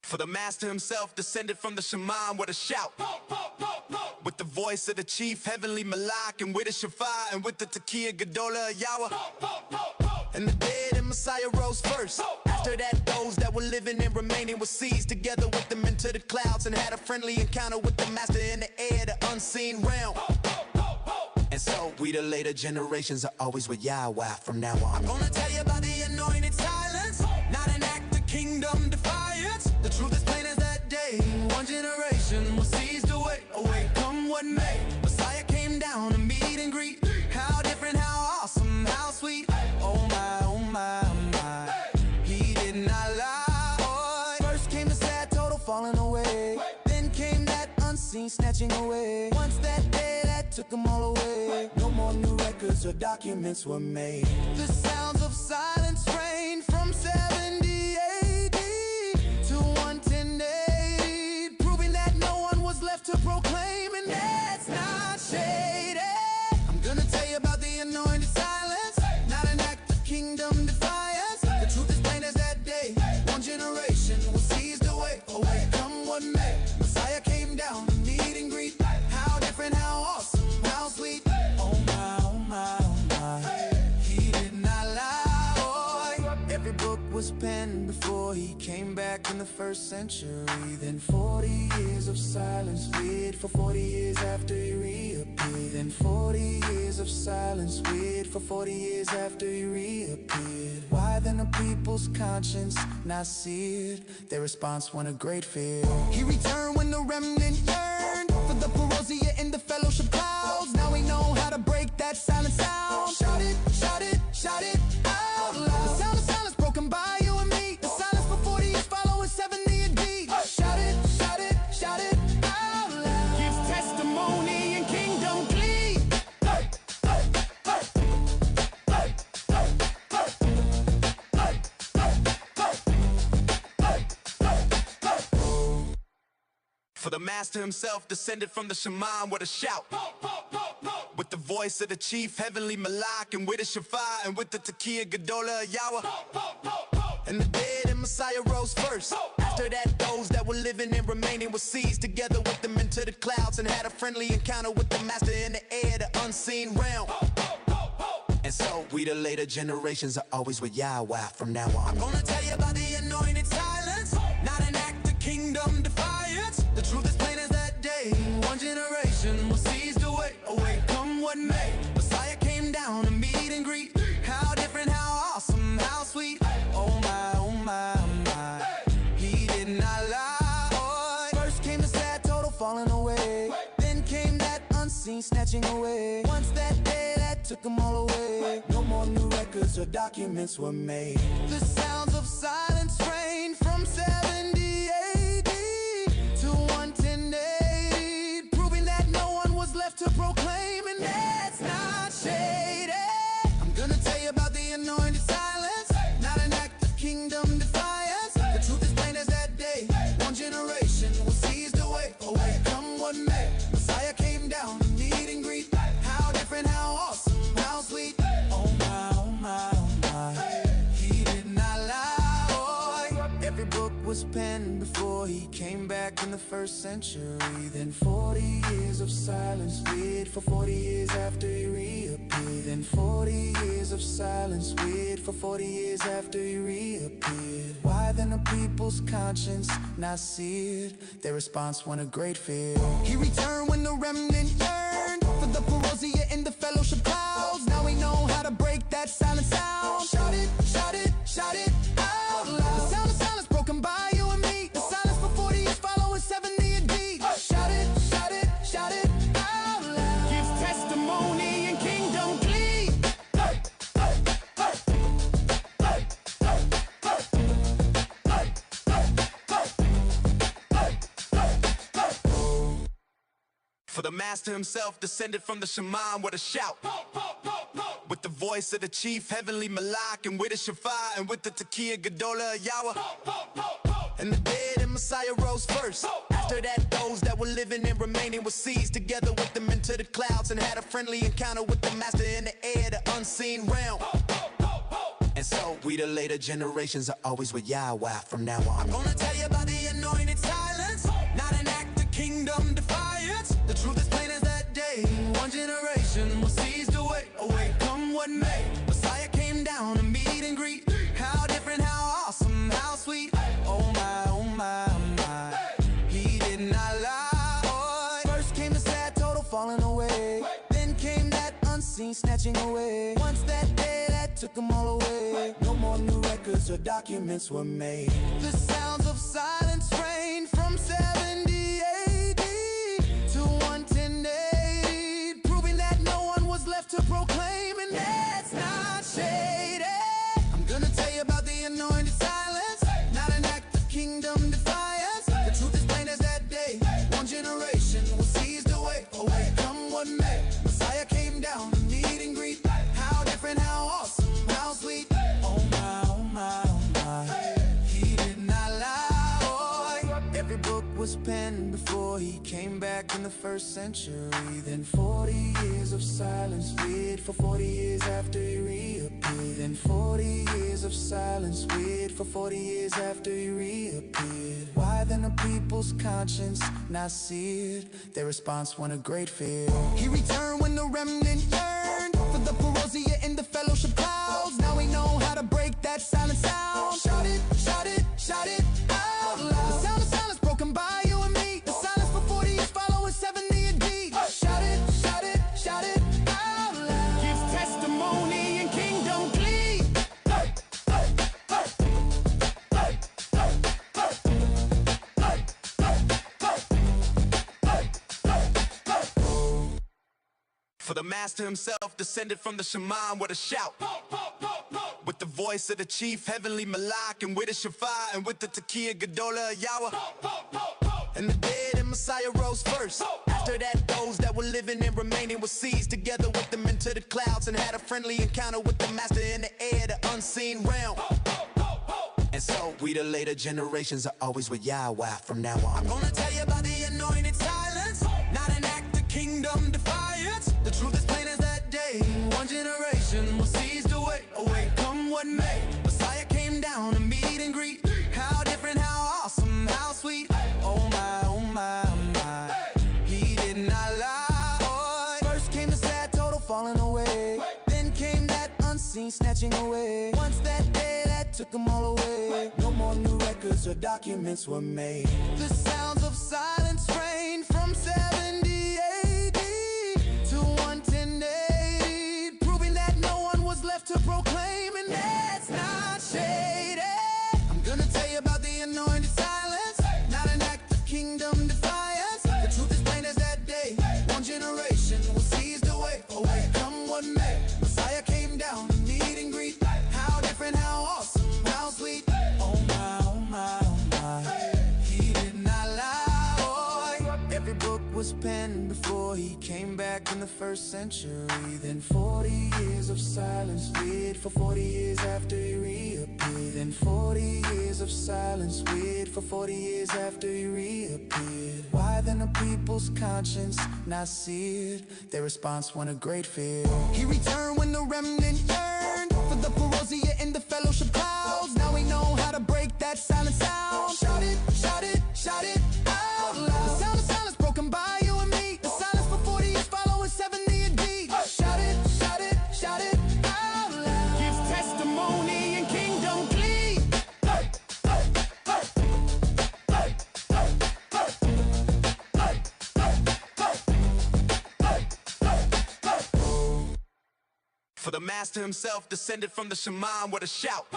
For the master himself descended from the shaman with a shout, with the voice of the chief heavenly Malak, and with the Shafar, and with the Tekiah Gedolah Yahweh. And the dead and Messiah rose first. After that, those that were living and remaining were seized together with them into the clouds, and had a friendly encounter with the master in the air, the unseen realm. And so we the later generations are always with Yahweh from now on. I'm gonna tell you about the anointed silence, not an act of kingdom defiance. The truth is plain as that day. One generation was seized away, come what may. Messiah came down to meet and greet. How different, how awesome, how sweet. Oh my, oh my, oh my. He did not lie. First came the sad total falling away. Then came that unseen snatching away. Once that day that took them all away. No more new records or documents were made. The sounds of silence reigned from 70 AD to 110 AD, proving that no one was left to proclaim, and that's not shady. I'm gonna tell you about the anointed silence, not an act of kingdom defiance. The truth is plain as that day. One generation was seized away, come what may. Messiah came down to meet and greet. How different, how awesome, how sweet. Oh my, oh my, oh my. He did not lie. Every book was penned before he came back in the first century. Then 40 years of silence, weird for 40 years after he reappeared. Then 40 years of silence, weird for 40 years after he reappeared. Why then the people's conscience not seared? Their response won a great fear. He returned when the remnant yearned for the parousia in the fellowship clouds. Now we know how to break that silent sound. Shout it, shout it, shout it out loud. The sound of silence broken by you and me. The silence for 40 years following 70 AD. Shout it, shout it, shout it out loud. Gives testimony and kingdom glee. For the master himself descended from the shaman with a shout, with the voice of the chief heavenly Malak, and with the Shafar, and with the Tekiah Gedolah Yahweh. And the dead and Messiah rose first. After that, those that were living and remaining were seized together with them into the clouds, and had a friendly encounter with the master in the air, the unseen realm. And so we the later generations are always with Yahweh from now on. I'm gonna tell you about the anointed silence, not an act of kingdom defiance. The truth is plain as that day. One generation was seized away, come what may. Messiah came down to meet and greet. How different, how awesome, how sweet. Oh my, oh my, oh my. He did not lie. First came the sad total falling away. Then came that unseen snatching away. Once that day that took them all away. No more new records or documents were made. The sounds of silence reigned from 70 AD to 110 AD, proving that no one was left to proclaim, and that's not shady. I'm gonna tell you about the anointed silence, not an act of kingdom defiance. The truth is plain as that day. One generation was seized away, come what may. Messiah came down to meet and greet. How different, how awesome, how sweet. Oh my, oh my, oh my. He did not lie. Every book was penned before he came back in the first century. Then 40 years of silence, weird for 40 years after he reappeared. Then 40 years of silence, weird for 40 years after he reappeared. Why then the people's conscience not seared? Their response won a great fear. He returned when the remnant yearned for the parousia in the fellowship clouds. Now we know how to break that silent sound. Shout it, shout it, shout it out loud. The sound of silence broken by you and me. The silence for 40 years following 70 AD. Shout it, shout it, shout it out loud. Gives testimony and kingdom glee. For the master himself descended from the shaman with a shout, with the voice of the chief heavenly Malak, and with the Shafar, and with the Tekiah Gedolah Yahweh. And the dead and Messiah rose first. After that, those that were living and remaining were seized together with them into the clouds, and had a friendly encounter with the master in the air, the unseen realm. And so we the later generations are always with Yahweh from now on. I'm gonna tell you about the anointed silence, not an act of kingdom defiance. The truth is plain as that day. One generation will seize the way away, come what may. Messiah came down to meet and greet. How different, how awesome, how sweet. Oh my, oh my, oh my. He did not lie. First came the sad total falling away. Then came that unseen snatching away. Once that day that took them all away. No more new records or documents were made. The sounds of silence reigned from 70 AD to 110 AD, proving that no one was left to proclaim, and that's not shady. I'm gonna tell you about the anointed silence, not an act of kingdom defiance. The truth is plain as that day. One generation will seize the way away, come what may. Messiah came down to meet and greet. How different, how awesome, how sweet. Oh my, oh my, oh my. He did not lie. Every book was penned before he came back in the first century. Then 40 years of silence, weird for 40 years after he reappeared. Then 40 years of silence, weird for 40 years after he reappeared. Why then the people's conscience not seared? Their response won a great fear. He returned when the remnant yearned for the parousia in the fellowship clouds. Now we know how to break that silent sound. Shout it, shout it, shout it out loud. The sound of silence broken by you and me. The silence for 40 years following 70 AD. Shout it, shout it, shout it out loud. Gives testimony and kingdom glee. For the master himself descended from the Shemaim with a shout, with the voice of the chief heavenly Malak, and with the Shafar, and with the Tekiah Gedolah Yahweh. And the dead and Messiah rose first. After that, those that were living and remaining were seized together with them into the clouds, and had a friendly encounter with the master in the air, the unseen realm. And so we the later generations are always with Yahweh from now on. I'm gonna tell you about the anointed silence, not an act of kingdom defiance. The truth is plain as that day. One generation will seize the way away, come what may. Messiah came down to meet and greet. How different, how awesome, how sweet. Oh my, oh my, oh my. He did not lie. First came the sad total falling away. Then came that unseen snatching away. Once that day that took them all away. No more new records or documents were made. The sounds of silence reigned from 70 AD to 110 AD, proving that no one was left to proclaim, and that's not shady. I'm gonna tell you about the anointed silence, not an act of kingdom defiance. The truth is plain as that day. One generation will seize the way away, come what may. Messiah came down to meet and greet. How different, how awesome, how sweet. Oh my, oh my, oh my. He did not lie. Every book was penned before he came back in the first century. Then 40 years of silence, weird for 40 years after he reappeared. Then 40 years of silence, weird for 40 years after he reappeared. Why then the people's conscience not seared? Their response won a great fear. He returned when the remnant yearned for the parousia in the fellowship clouds. Now we know how to break that silent sound. Shout it, shout it, shout it out loud. The sound of silence broken by you and me. The silence for 40 years following 70 AD. Shout it, shout it, shout it out loud. Gives testimony and kingdom glee. For the master himself descended from the Shemaim with a shout,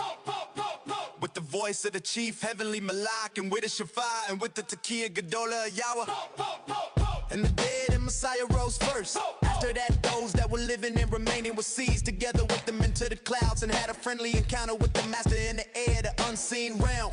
with the voice of the chief heavenly Malak, and with the Shafar, and with the Tekiah Gedolah Yahweh. And the dead and Messiah rose first. After that, those that were living and remaining were seized together with them into the clouds, and had a friendly encounter with the master in the air, the unseen realm.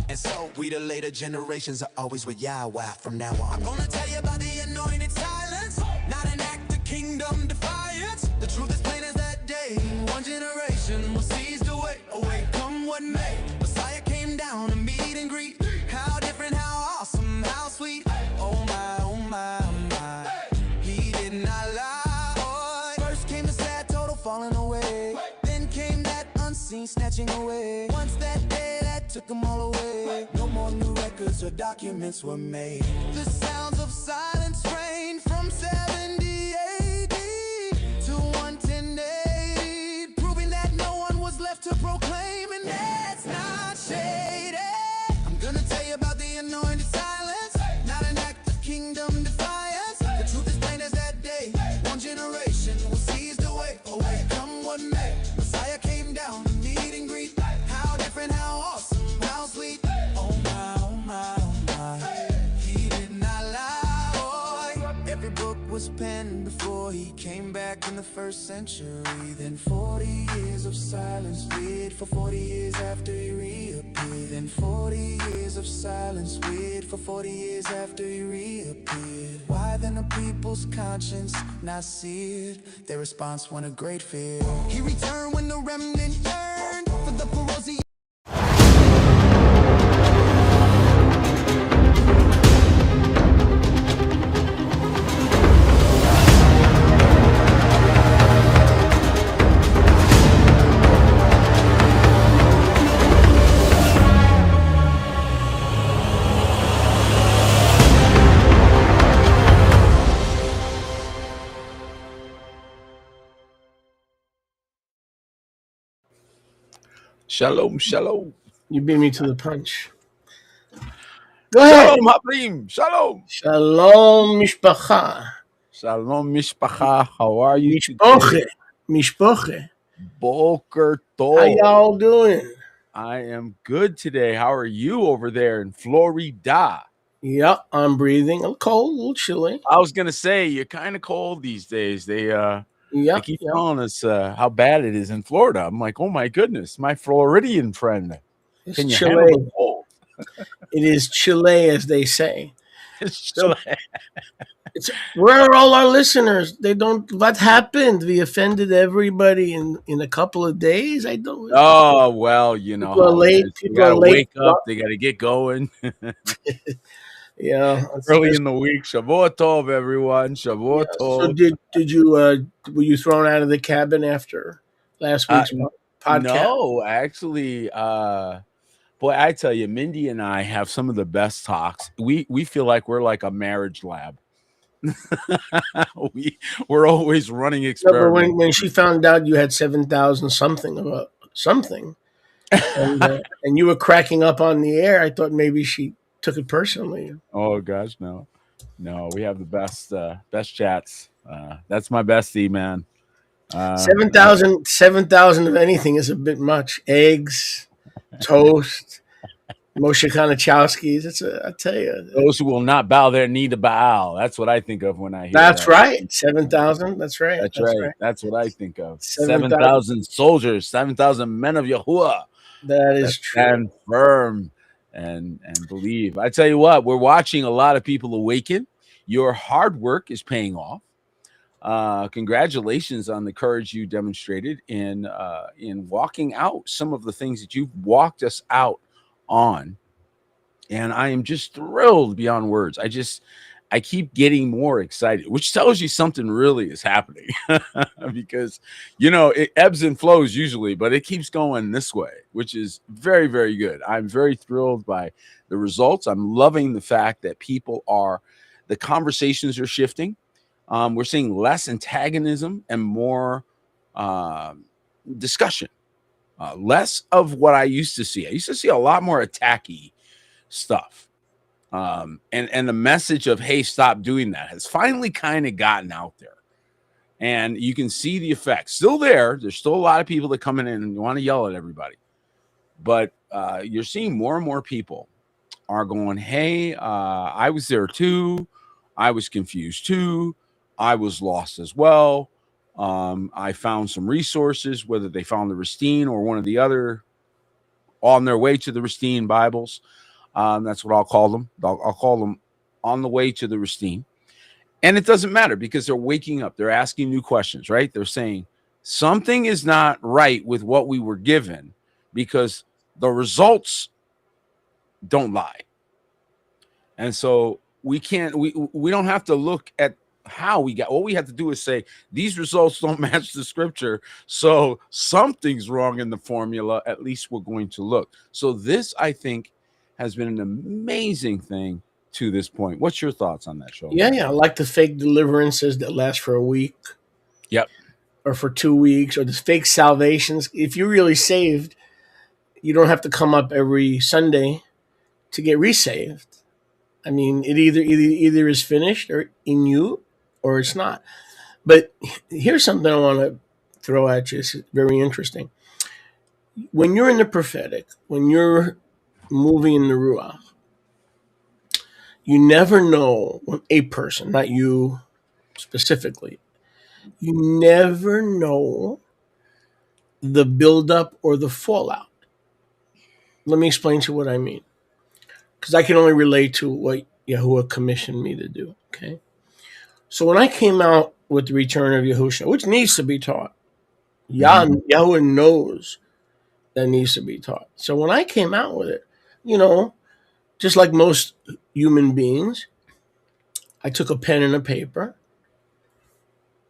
And so we the later generations are always with Yahweh from now on. I'm gonna tell you about the anointed silence, not an act of kingdom defiance. The truth is plain as that day. One generation will seize the way away, come what may. Messiah came down to meet and greet. How different, how awesome, how sweet. Oh my, oh my, oh my. He did not lie. First came the sad total falling away. Then came that seen snatching away. Once that day that took them all away. No more new records or documents were made. The sounds of silence reigned from 70 AD to 110 AD, proving that no one was left to proclaim, and that's not shady. I'm gonna tell you about the anointed silence, not an act of kingdom defiance. The truth is plain as that day. One generation will seize the way. Oh, wait, come what may. Messiah came down to meet and greet. How different, how awesome, how sweet. Oh my, oh my, oh my. He did not lie. Every book was penned before he came back in the first century. Then 40 years of silence wait for 40 years after he reappeared. Then 40 years of silence wait for 40 years after he reappeared. Why then the people's conscience not seared? Their response won a great fear. He returned when the remnant yearned for the Perosi. Shalom, shalom. You beat me to the punch. Go ahead. Shalom, Habrim. Shalom. Shalom, mishpacha. Shalom, mishpacha. How are you Mishpoche. today? Mishpoche. Boker How tov. y'all doing? I am good today. How are you over there in Florida? Yep, I'm breathing. I'm cold, a little chilly. I was gonna say you're kind of cold these days. They keep Yep. telling us how bad it is in Florida. I'm like, oh my goodness, my Floridian friend. It's Can you handle Chile. the cold? It is Chile, as they say. It's Chile. Where are all our listeners? They don't. What happened? We offended everybody in a couple of days. I don't. Oh well, you know People are how late. it is. They People are gotta late. wake up. They gotta get going. Yeah. Early in the week. Shavuot Tov, everyone. Shavuot Tov. So did you were you thrown out of the cabin after last week's podcast? No, actually, boy, I tell you, Mindy and I have some of the best talks. We feel like we're like a marriage lab. we're always running No, experiments. but when she found out you had 7,000 something about something, and you were cracking up on the air, I thought maybe she took it personally. Oh gosh, no, we have the best chats. That's my bestie, man. 7,000 of anything is a bit much. Eggs, toast, Moshe Konachowski's. I tell you. Those who will not bow their knee to Baal. That's what I think of when I hear That's that. right. 7,000. That's right. That's right. That's what I think of. 7,000 7,000 soldiers, 7,000 men of Yahuwah. That is true. Stand firm and believe. I tell you what, we're watching a lot of people awaken. Your hard work is paying off. Congratulations on the courage you demonstrated in walking out some of the things that you've walked us out on. And I am just thrilled beyond words. I keep getting more excited, which tells you something really is happening because, it ebbs and flows usually, but it keeps going this way, which is very, very good. I'm very thrilled by the results. I'm loving the fact that the conversations are shifting. We're seeing less antagonism and more discussion, less of what I used to see. I used to see a lot more attacky stuff. And the message of, hey, stop doing that has finally kind of gotten out there. And you can see the effects. Still there. There's still a lot of people that come in and want to yell at everybody. But you're seeing more and more people are going, hey, I was there too. I was confused too. I was lost as well. I found some resources, whether they found the Ristine or one of the other, on their way to the Ristine Bibles. That's what I'll call them. I'll call them on the way to the Ristine. And it doesn't matter because they're waking up. They're asking new questions, right? They're saying something is not right with what we were given because the results don't lie. And so we don't have to look at how we got. All we had to do is say these results don't match the scripture, so something's wrong in the formula. At least we're going to look. So this, I think, has been an amazing thing to this point. What's your thoughts on that show? Yeah. I like the fake deliverances that last for a week. Yep. Or for 2 weeks, or the fake salvations. If you're really saved, you don't have to come up every Sunday to get resaved. I mean, it either is finished or in you, or it's not. But here's something I want to throw at you. It's very interesting. When you're in the prophetic, when you're moving in the Ruach, you never know when a person, not you specifically, you never know the buildup or the fallout. Let me explain to you what I mean. Because I can only relate to what Yahuwah commissioned me to do. Okay. So when I came out with the return of Yahusha, which needs to be taught, Yahweh knows that needs to be taught. So when I came out with it, just like most human beings, I took a pen and a paper,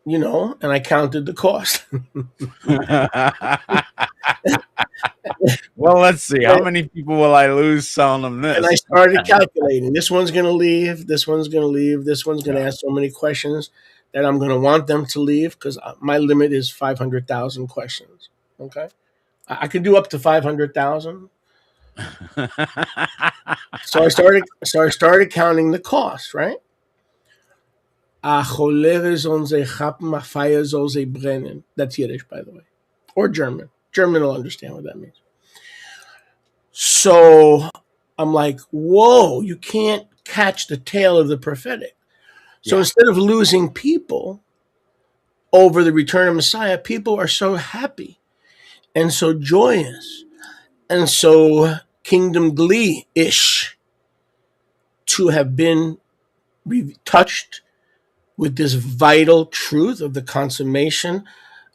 and I counted the cost. Well, let's see. How many people will I lose selling them this? And I started calculating. This one's going to leave. This one's going to leave. This one's going to ask so many questions that I'm going to want them to leave, because my limit is 500,000 questions. Okay. I can do up to 500,000. So I started counting the cost, right? That's Yiddish, by the way, or German. German will understand what that means. So I'm like, whoa, you can't catch the tail of the prophetic. So instead of losing people over the return of Messiah, people are so happy and so joyous and so kingdom glee-ish to have been touched with this vital truth of the consummation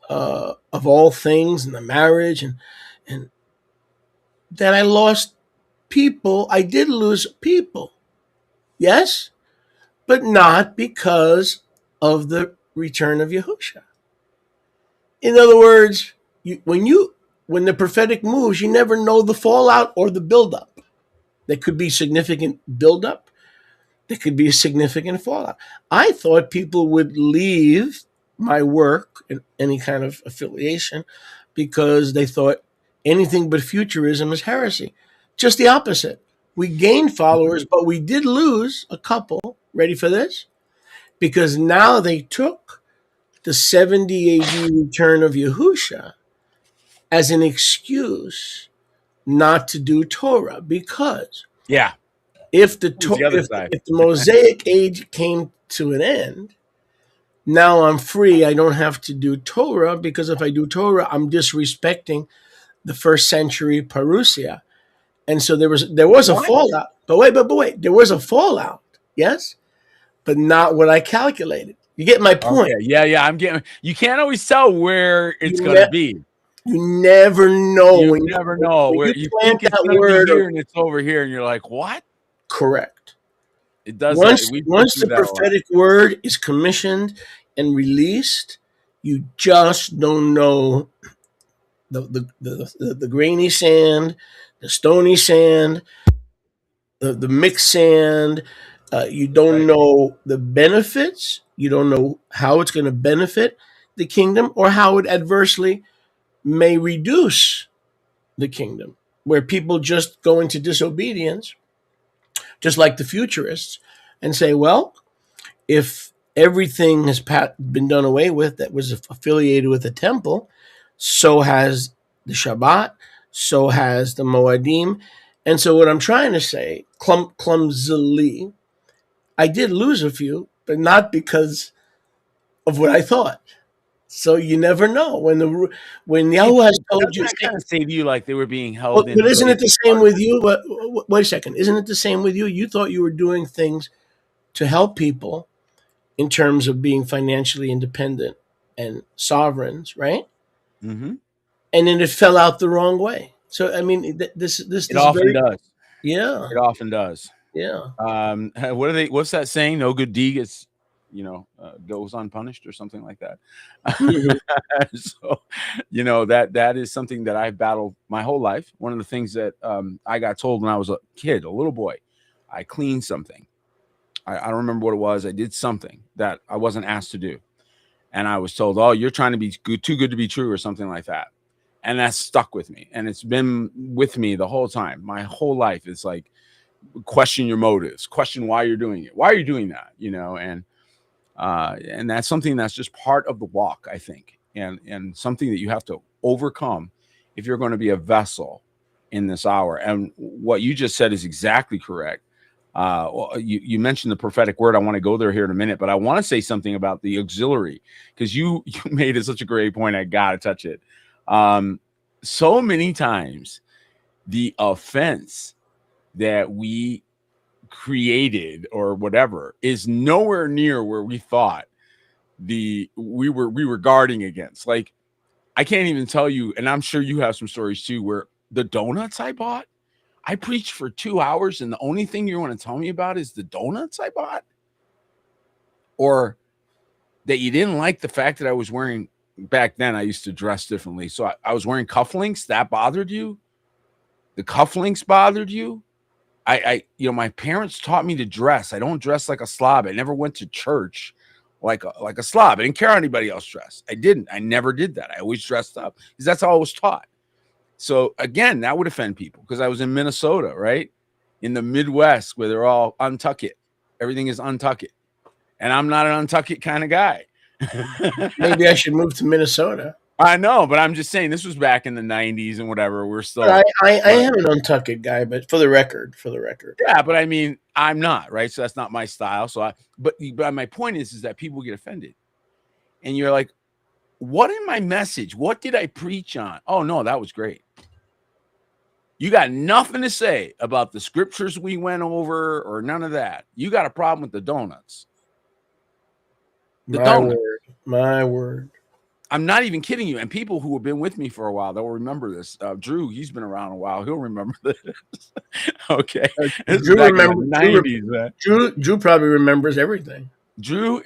of all things and the marriage, and that I lost people. I did lose people, yes, but not because of the return of Yahusha. In other words, when the prophetic moves, you never know the fallout or the buildup. There could be significant buildup. There could be a significant fallout. I thought people would leave my work and any kind of affiliation because they thought anything but futurism is heresy. Just the opposite. We gained followers, but we did lose a couple. Ready for this? Because now they took the 70 AD return of Yahusha as an excuse not to do Torah, because if the Mosaic age came to an end, now I'm free. I don't have to do Torah, because if I do Torah, I'm disrespecting the first century Parousia. And so there was a fallout. But wait, there was a fallout, yes, but not what I calculated. You get my point? Okay. Yeah, I'm getting. You can't always tell where it's going to be. You never know. You never know where you think it's going to be here and it's over here, and you're like, what? Correct. It does. Once the prophetic word is commissioned and released, you just don't know the grainy sand, the stony sand, the mixed sand. You don't know the benefits. You don't know how it's going to benefit the kingdom, or how it adversely may reduce the kingdom, where people just go into disobedience, just like the futurists, and say, well, if everything has been done away with that was affiliated with the temple, so has the Shabbat, so has the Moadim. And so what I'm trying to say, clumsily, I did lose a few, but not because of what I thought. So you never know when Yahweh has told you. Kind of say to you like they were being held in. But isn't it the same with you? But wait a second. Isn't it the same with you? You thought you were doing things to help people in terms of being financially independent and sovereigns, right? Mm-hmm. And then it fell out the wrong way. So I mean, this often does. Yeah, it often does. Yeah. What's that saying? No good deed gets goes unpunished or something like that. Mhm. So, that is something that I've battled my whole life. One of the things that I got told when I was a kid, a little boy, I cleaned something. I don't remember what it was. I did something that I wasn't asked to do. And I was told, "Oh, you're trying to be good, too good to be true," or something like that. And that stuck with me. And it's been with me the whole time. My whole life. It's like, question your motives, question why you're doing it. Why are you doing that? And that's something that's just part of the walk, I think, and something that you have to overcome if you're going to be a vessel in this hour. And what you just said is exactly correct. Well, you mentioned the prophetic word. I want to go there here in a minute, but I want to say something about the auxiliary, because you made it such a great point. I gotta touch it. So many times the offense that we created or whatever is nowhere near where we thought we were guarding against. Like, I can't even tell you, and I'm sure you have some stories too, where the donuts I bought, I preached for 2 hours, and the only thing you want to tell me about is the donuts I bought, or that you didn't like the fact that I was wearing. Back then, I used to dress differently, so I was wearing cufflinks. That bothered you? The cufflinks bothered you? My parents taught me to dress. I don't dress like a slob. I never went to church like a slob. I didn't care how anybody else dressed. I didn't. I never did that. I always dressed up because that's how I was taught. So again, that would offend people because I was in Minnesota, right? In the Midwest, where they're all untuck it. Everything is untuck it. And I'm not an untuck it kind of guy. Maybe I should move to Minnesota. I know, but I'm just saying this was back in the 90s and whatever. We're still. But I am an untucked guy, but for the record. Yeah, but I mean, I'm not, right? So that's not my style. But my point is that people get offended. And you're like, what in my message? What did I preach on? Oh, no, that was great. You got nothing to say about the scriptures we went over or none of that. You got a problem with the donuts. My word. I'm not even kidding you. And people who have been with me for a while, they'll remember this. Drew, he's been around a while. He'll remember this. Okay. Drew probably remembers everything. Drew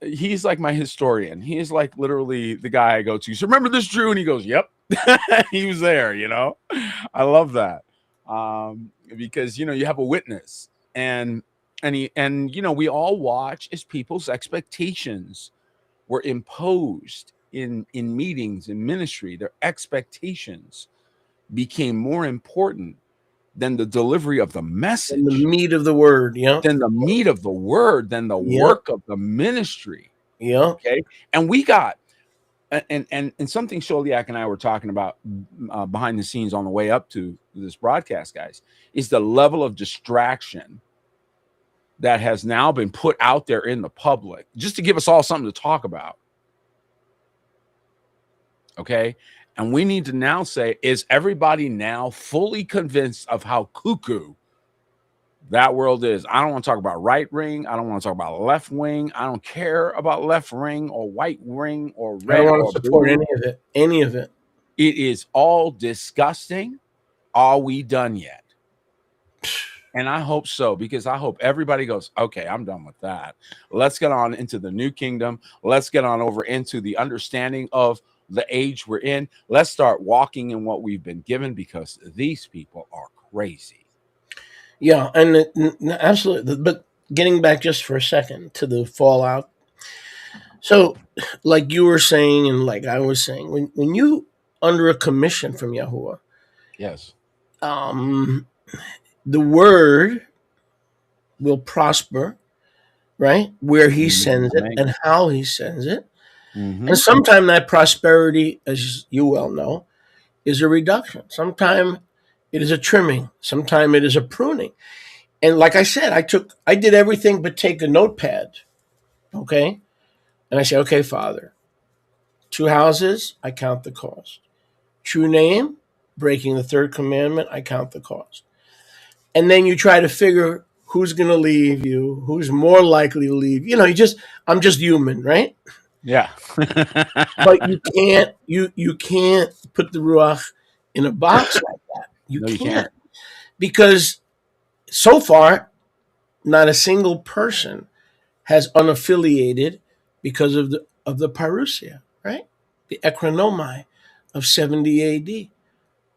he's like my historian. He is like literally the guy I go to. So remember this, Drew? And he goes, yep. He was there, I love that. Because, you have a witness. And we all watch as people's expectations were imposed in meetings, in ministry. Their expectations became more important than the delivery of the message, than the meat of the word, than the meat of the word, than the work of the ministry. Yeah. Okay. And we got, and something Sholiak and I were talking about behind the scenes on the way up to this broadcast, guys, is the level of distraction that has now been put out there in the public just to give us all something to talk about. Okay. And we need to now say, is everybody now fully convinced of how cuckoo that world is? I don't want to talk about right wing. I don't want to talk about left wing. I don't care about left wing or white wing or red. I don't want to support any of it. It is all disgusting. Are we done yet? And I hope so, because I hope everybody goes, okay, I'm done with that. Let's get on into the new kingdom. Let's get on over into the understanding of the age we're in. Let's start walking in what we've been given, because these people are crazy. Yeah, and absolutely. But getting back just for a second to the fallout. So, like you were saying, and like I was saying, when you under a commission from Yahuwah, yes, the word will prosper, right? Where he sends it and how he sends it. Mm-hmm. And sometimes that prosperity, as you well know, is a reduction. Sometimes it is a trimming. Sometimes it is a pruning. And like I said, I did everything but take a notepad. Okay. And I say, okay, Father, 2 houses, I count the cost. True name, breaking the 3rd commandment, I count the cost. And then you try to figure who's going to leave you, who's more likely to leave. I'm just human, right? Yeah. But you can't put the Ruach in a box like that. You can't. Because so far, not a single person has unaffiliated because of the parousia, right? The economai of 70 AD.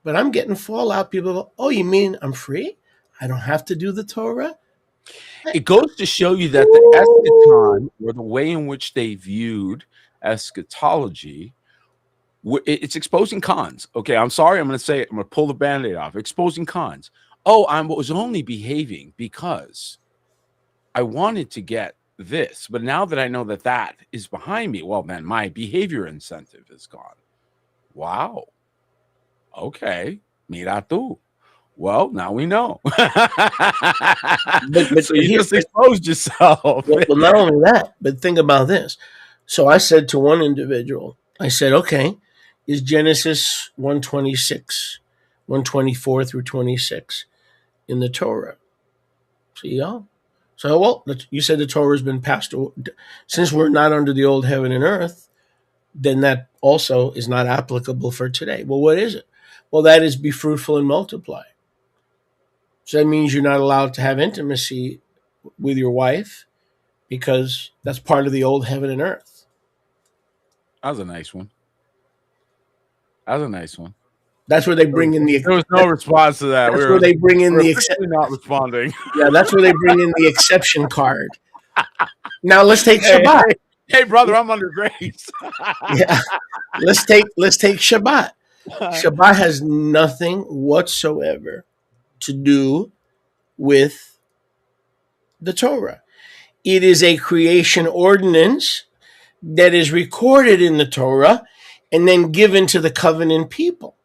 But I'm getting fallout. People go, "Oh, you mean I'm free? I don't have to do the Torah?" It goes to show you that the eschaton, or the way in which they viewed eschatology, it's exposing cons. Okay, I'm sorry, I'm going to say it. I'm going to pull the Band-Aid off. Exposing cons. Oh, I was only behaving because I wanted to get this. But now that I know that that is behind me, well, then my behavior incentive is gone. Wow. Okay. Mira tú. Well, now we know. So you just exposed yourself. Well, not only that, but think about this. So I said to one individual, I said, okay, is Genesis 126, 124 through 26 in the Torah? See, yeah. So, well, you said the Torah has been passed away. Since we're not under the old heaven and earth, then that also is not applicable for today. Well, what is it? Well, that is be fruitful and multiply. So that means you're not allowed to have intimacy with your wife because that's part of the old heaven and earth. That was a nice one. That was a nice one. That's where they bring in the. There was no response to that. That's where they bring in the exception. Not responding. Yeah, that's where they bring in the exception card. Now let's take Shabbat. Hey, brother, I'm under grace. Yeah, let's take Shabbat. Shabbat has nothing whatsoever to do with the Torah. It is a creation ordinance that is recorded in the Torah and then given to the covenant people.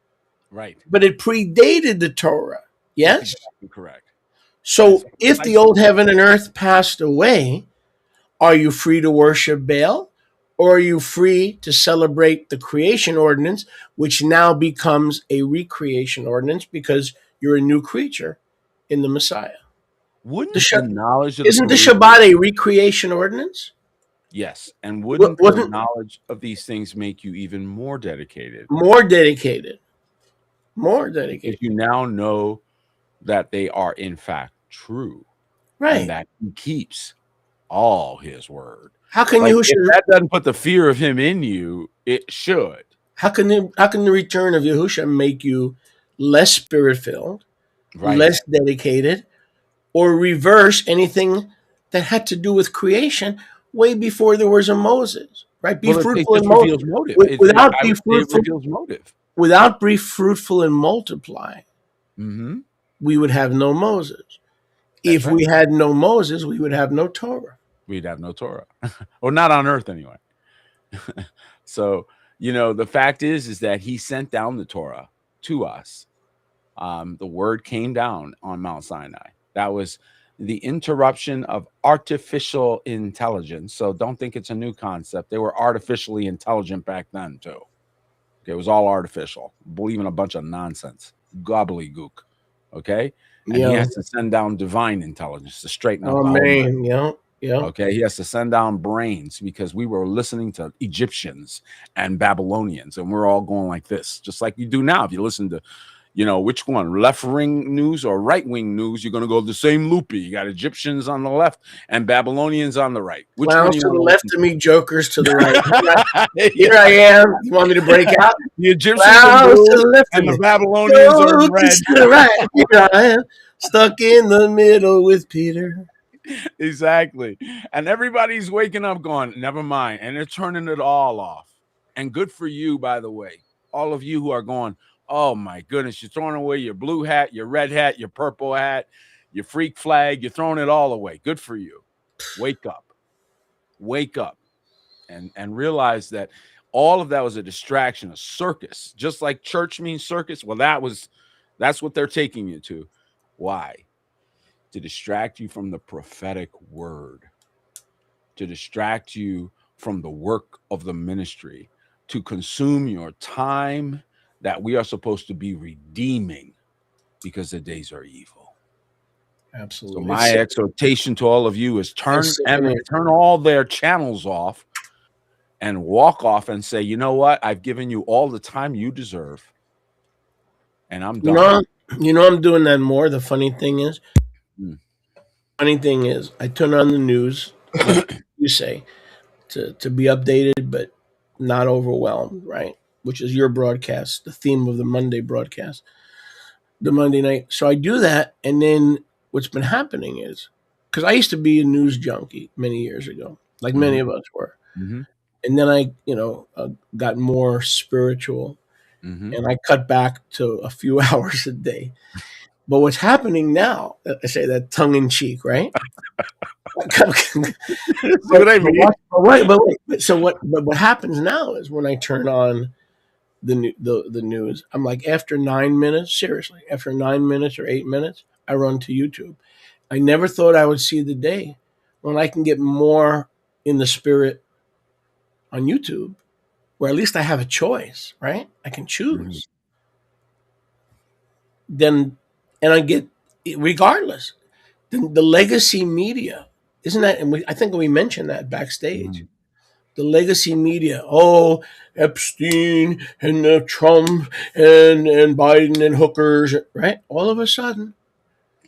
Right. But it predated the Torah. Yes? Exactly correct. So if the old heaven and earth passed away, are you free to worship Baal? Or are you free to celebrate the creation ordinance, which now becomes a recreation ordinance because you're a new creature in the Messiah? Wouldn't the knowledge of isn't the Shabbat a recreation ordinance? Yes. And wouldn't the knowledge of these things make you even more dedicated? More dedicated. More dedicated. If you now know that they are in fact true. Right. And that he keeps all his word. How can if that doesn't put the fear of him in you, it should. How can the return of Yahusha make you less spirit-filled, less dedicated, or reverse anything that had to do with creation way before there was a Moses? Right? Be fruitful and multiply. Without be fruitful and multiply, we would have no Moses. If we had no Moses, we would have no Torah. We'd have no Torah. Or not on earth anyway. So, the fact is that he sent down the Torah to us. The word came down on Mount Sinai. That was the interruption of artificial intelligence. So don't think it's a new concept. They were artificially intelligent back then too. Okay, it was all artificial. Believe in a bunch of nonsense. Gobbledygook. Okay? And he has to send down divine intelligence to straighten out the man. Yeah. Okay, he has to send down brains because we were listening to Egyptians and Babylonians, and we're all going like this, just like you do now. If you listen to, which one, left-wing news or right-wing news, you're going to go the same loopy. You got Egyptians on the left and Babylonians on the right. Which one to the left of me, jokers to the right. Here I am. You want me to break out? The Egyptians are blue and the Babylonians are red. To the right. Here I am, stuck in the middle with Peter. Exactly. And everybody's waking up going, never mind. And they're turning it all off. And good for you, by the way. All of you who are going, oh my goodness, you're throwing away your blue hat, your red hat, your purple hat, your freak flag. You're throwing it all away. Good for you. Wake up. Wake up. And realize that all of that was a distraction, a circus. Just like church means circus. Well, that's what they're taking you to. Why? To distract you from the prophetic word, to distract you from the work of the ministry, to consume your time that we are supposed to be redeeming because the days are evil. Absolutely. So my exhortation to all of you is turn all their channels off and walk off and say, you know what? I've given you all the time you deserve. And I'm done. I'm doing that more. The funny thing is, I turn on the news you say, to be updated but not overwhelmed, right? Which is your broadcast, the theme of the Monday broadcast, the Monday night. So I do that, and then what's been happening is, because I used to be a news junkie many years ago, like many of us were, Mm-hmm. and then I, got more spiritual, Mm-hmm. and I cut back to a few hours a day. But what's happening now, I say that tongue in cheek, right? See what I mean? But what happens now is when I turn on the news, I'm like, after 9 minutes, seriously, after 9 minutes or 8 minutes, I run to YouTube. I never thought I would see the day when I can get more in the spirit on YouTube, where at least I have a choice, right? I can choose. Then, and I get, regardless, the legacy media, isn't that? And I think we mentioned that backstage. The legacy media, oh, Epstein and Trump and Biden and hookers, right? All of a sudden,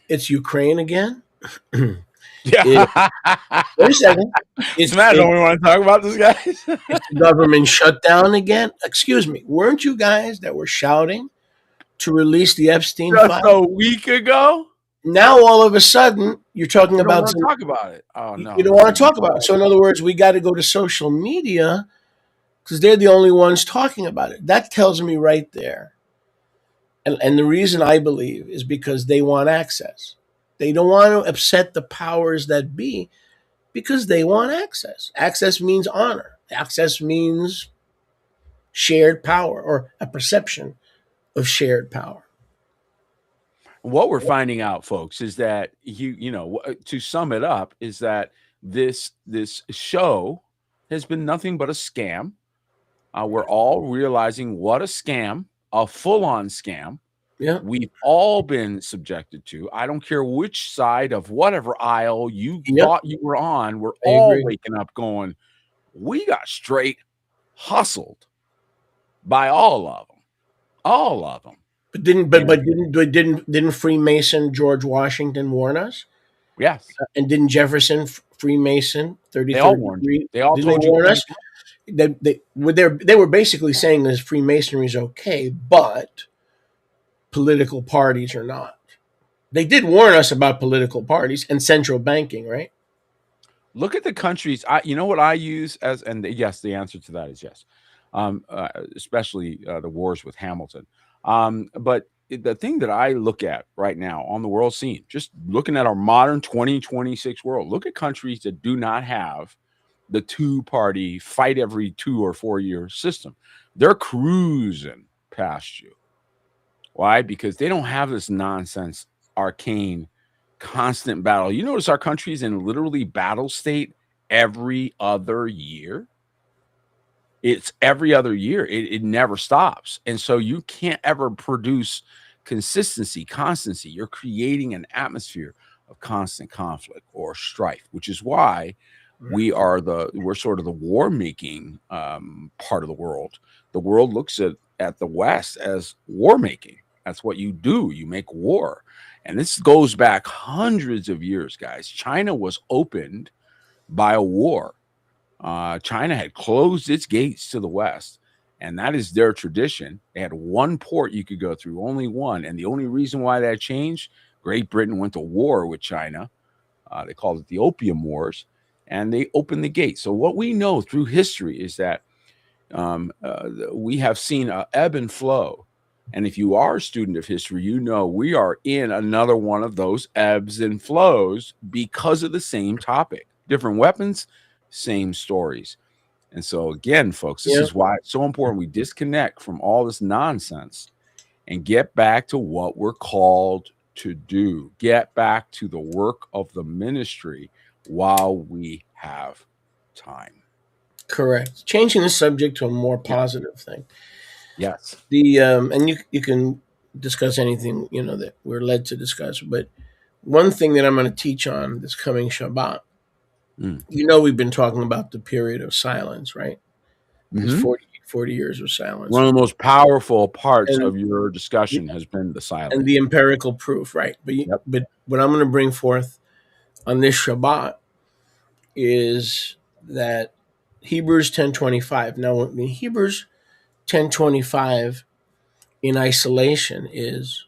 it's Ukraine again. Yeah. Wait a second. It's Matt. Don't we want to talk about this, guys? It's the government shutdown again. Excuse me. Weren't you guys that were shouting to release the Epstein Just file? a week ago. Now all of a sudden you're talking You don't about want to talk about it. Oh no, you don't want to talk about it. So in other words, we got to go to social media because they're the only ones talking about it. That tells me right there. And the reason I believe is because they want access. They don't want to upset the powers that be because they want access. Access means honor. Access means shared power or a perception of shared power. What we're finding out, folks, is that to sum it up, is that this show has been nothing but a scam. We're all realizing what a scam, a full-on scam. Yeah, we've all been subjected to. I don't care which side of whatever aisle you thought you were on. We're all waking up going, we got straight hustled by all of them. But didn't Freemason George Washington warn us? Yes. And didn't Jefferson Freemason 33? They all warned you. They all told you. Warn us? They were basically saying that Freemasonry is okay, but political parties are not. They did warn us about political parties and central banking, right? Look at the countries. You know what I use as, and yes, the answer to that is yes. Especially the wars with Hamilton. But the thing that I look at right now on the world scene, just looking at our modern 2026 world, look at countries that do not have the two-party fight every 2 or 4 year system. They're cruising past you. Why? Because they don't have this nonsense, arcane, constant battle. You notice our country is in literally battle state every other year. It's every other year. It never stops. And so you can't ever produce consistency, constancy. You're creating an atmosphere of constant conflict or strife, which is why we're sort of the war making part of the world. The world looks at the West as war making. That's what you do. You make war. And this goes back hundreds of years, guys. China was opened by a war. China had closed its gates to the West, and that is their tradition. They had one port you could go through, only one. And the only reason why that changed, Great Britain went to war with China. They called it the Opium Wars, and they opened the gates. So what we know through history is that we have seen an ebb and flow. And if you are a student of history, you know we are in another one of those ebbs and flows because of the same topic. Different weapons, same stories. And so again, folks, this is why it's so important we disconnect from all this nonsense and get back to what we're called to do. Get back to the work of the ministry while we have time. Correct. Changing the subject to a more positive thing. Yes. And you can discuss anything that we're led to discuss, but one thing that I'm going to teach on this coming Shabbat. We've been talking about the period of silence, right? This 40 years of silence. One of the most powerful parts of your discussion has been the silence. And the empirical proof, right? But what I'm going to bring forth on this Shabbat is that Hebrews 10:25. Now, in Hebrews 10:25 in isolation is,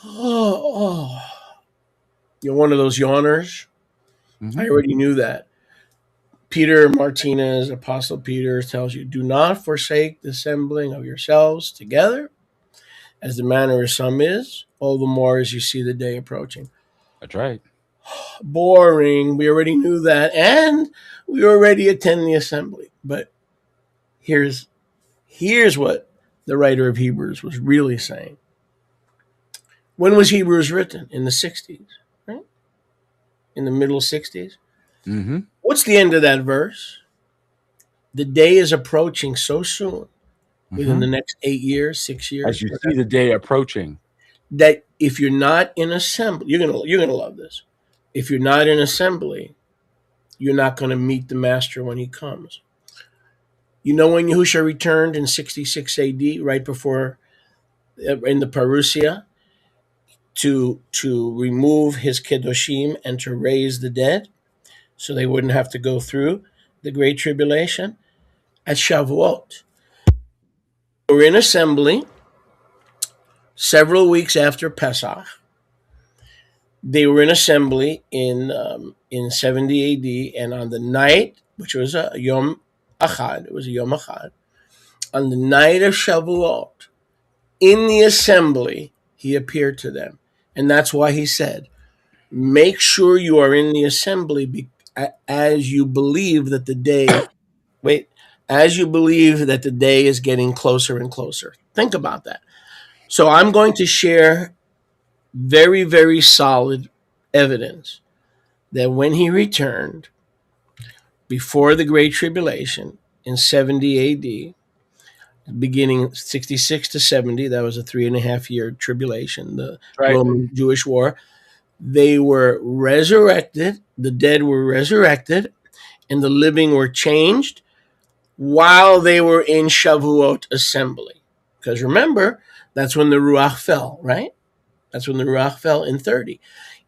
oh, you're one of those yawners. Mhm. I already knew that. Peter Martinez, Apostle Peter, tells you, do not forsake the assembling of yourselves together, as the manner of some is, all the more as you see the day approaching. That's right. Boring. We already knew that. And we already attend the assembly. But here's what the writer of Hebrews was really saying. When was Hebrews written? In the 60s, right? In the middle 60s. Mm-hmm. What's the end of that verse? The day is approaching so soon, within Mm-hmm. the next 8 years, 6 As years, you see whatever, the day approaching. that if you're not in assembly, you're gonna love this. If you're not in assembly, you're not going to meet the master when he comes. You know when Yahusha returned in 66 AD, right before, in the Parousia, to remove his Kedoshim and to raise the dead, so they wouldn't have to go through the Great Tribulation? At Shavuot, we're in assembly several weeks after Pesach. They were in assembly in 70 AD, and on the night, which was a Yom Achad, it was a Yom Achad, on the night of Shavuot, in the assembly, he appeared to them. And that's why he said, make sure you are in the assembly as you believe that the day, as you believe that the day is getting closer and closer. Think about that. So I'm going to share very, very solid evidence that when he returned before the Great Tribulation in 70 AD, beginning 66 to 70, that was a 3.5 year tribulation, the Right. Roman Jewish War. They were resurrected, the dead were resurrected, and the living were changed while they were in Shavuot assembly. Because remember, that's when the Ruach fell, right? That's when the Ruach fell in 30.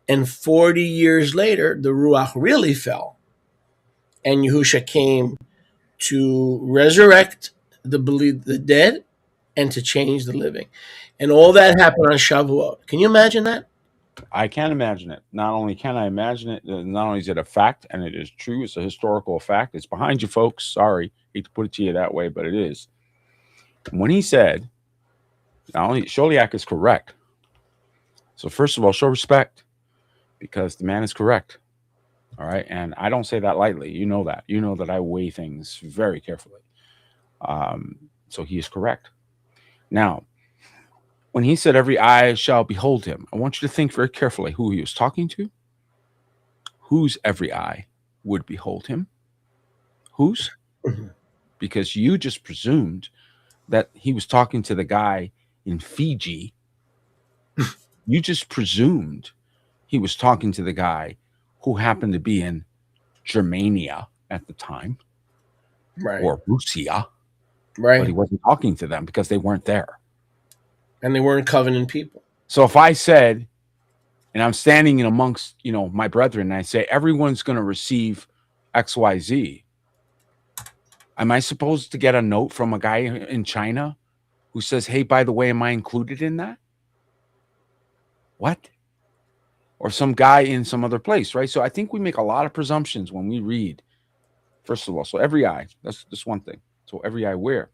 And 40 years later, the Ruach really fell. And Yahusha came to resurrect the dead and to change the living. And all that happened on Shavuot. Can you imagine that? I can imagine it. Not only can I imagine it, not only is it a fact, and it is true, it's a historical fact. It's behind you, folks. Sorry, hate to put it to you that way, but it is. When he said, not only Sholiak is correct. So first of all, show respect, because the man is correct. All right, and I don't say that lightly. You know that. You know that I weigh things very carefully. So he is correct. Now, when he said, every eye shall behold him, I want you to think very carefully who he was talking to. Whose every eye would behold him? Whose? Mhm. Because you just presumed that he was talking to the guy in Fiji. You just presumed he was talking to the guy who happened to be in Germania at the time, Right. or Russia, but Right. he wasn't talking to them because they weren't there. And they weren't covenant people. So if I said, and I'm standing in amongst, my brethren, and I say, everyone's going to receive XYZ, am I supposed to get a note from a guy in China who says, hey, by the way, am I included in that? What? Or some guy in some other place, right? So I think we make a lot of presumptions when we read, first of all. So every eye, that's just one thing. So every eye where?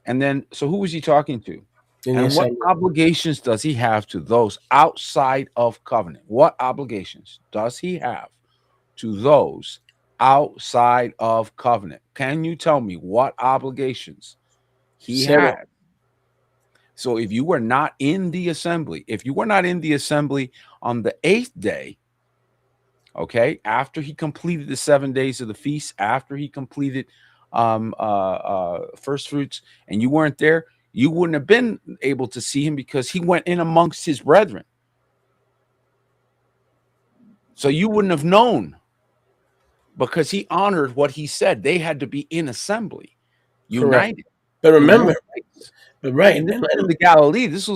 And then, so who was he talking to? In the And what assembly. obligations does he have to those outside of covenant? What obligations does he have to those outside of covenant? Can you tell me what obligations he Several. had? So if you were not in the assembly, on the 8th day, okay, after he completed the 7 days of the feast, after he completed first fruits, and you weren't there, you wouldn't have been able to see him because he went in amongst his brethren. So you wouldn't have known, because he honored what he said. They had to be in assembly, united. Correct. But in your remember, place. but right, And this was in the Galilee. This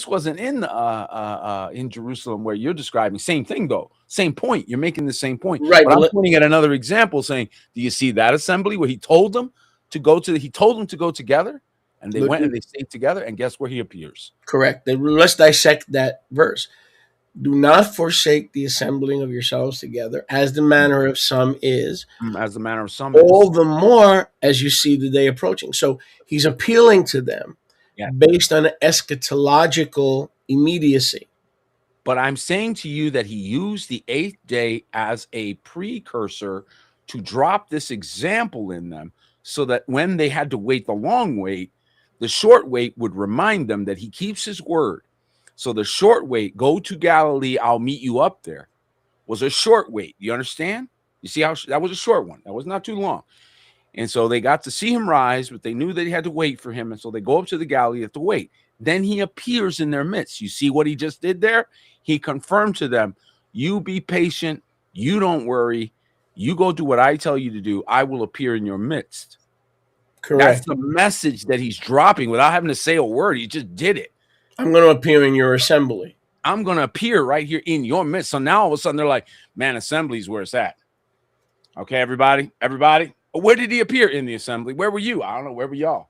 wasn't in Jerusalem where you're describing. Same thing though. Same point. You're making the same point. right, But I'm pointing at another example saying, do you see that assembly where he told them to go together, and they went and they stayed together, and guess where he appears? correct. Let's dissect that verse. Do not forsake the assembling of yourselves together, as the manner of some is, As the manner of some all is. the more as you see the day approaching. So he's appealing to them Yeah. based on an eschatological immediacy. But I'm saying to you that he used the 8th day as a precursor to drop this example in them, so that when they had to wait the long wait, the short wait would remind them that he keeps his word. So the short wait, go to Galilee, I'll meet you up there, was a short wait. You understand? You see how that was a short one. That was not too long. And so they got to see him rise, but they knew that he had to wait for him. And so they go up to the Galilee to wait. Then he appears in their midst. You see what he just did there? He confirmed to them, you be patient. You don't worry. You go do what I tell you to do. I will appear in your midst. Correct. That's the message that he's dropping without having to say a word. He just did it. I'm going to appear in your assembly. I'm going to appear right here in your midst. So now all of a sudden they're like, man, assembly's where it's at. Okay, everybody. Where did he appear? In the assembly? Where were you? I don't know. Where were y'all?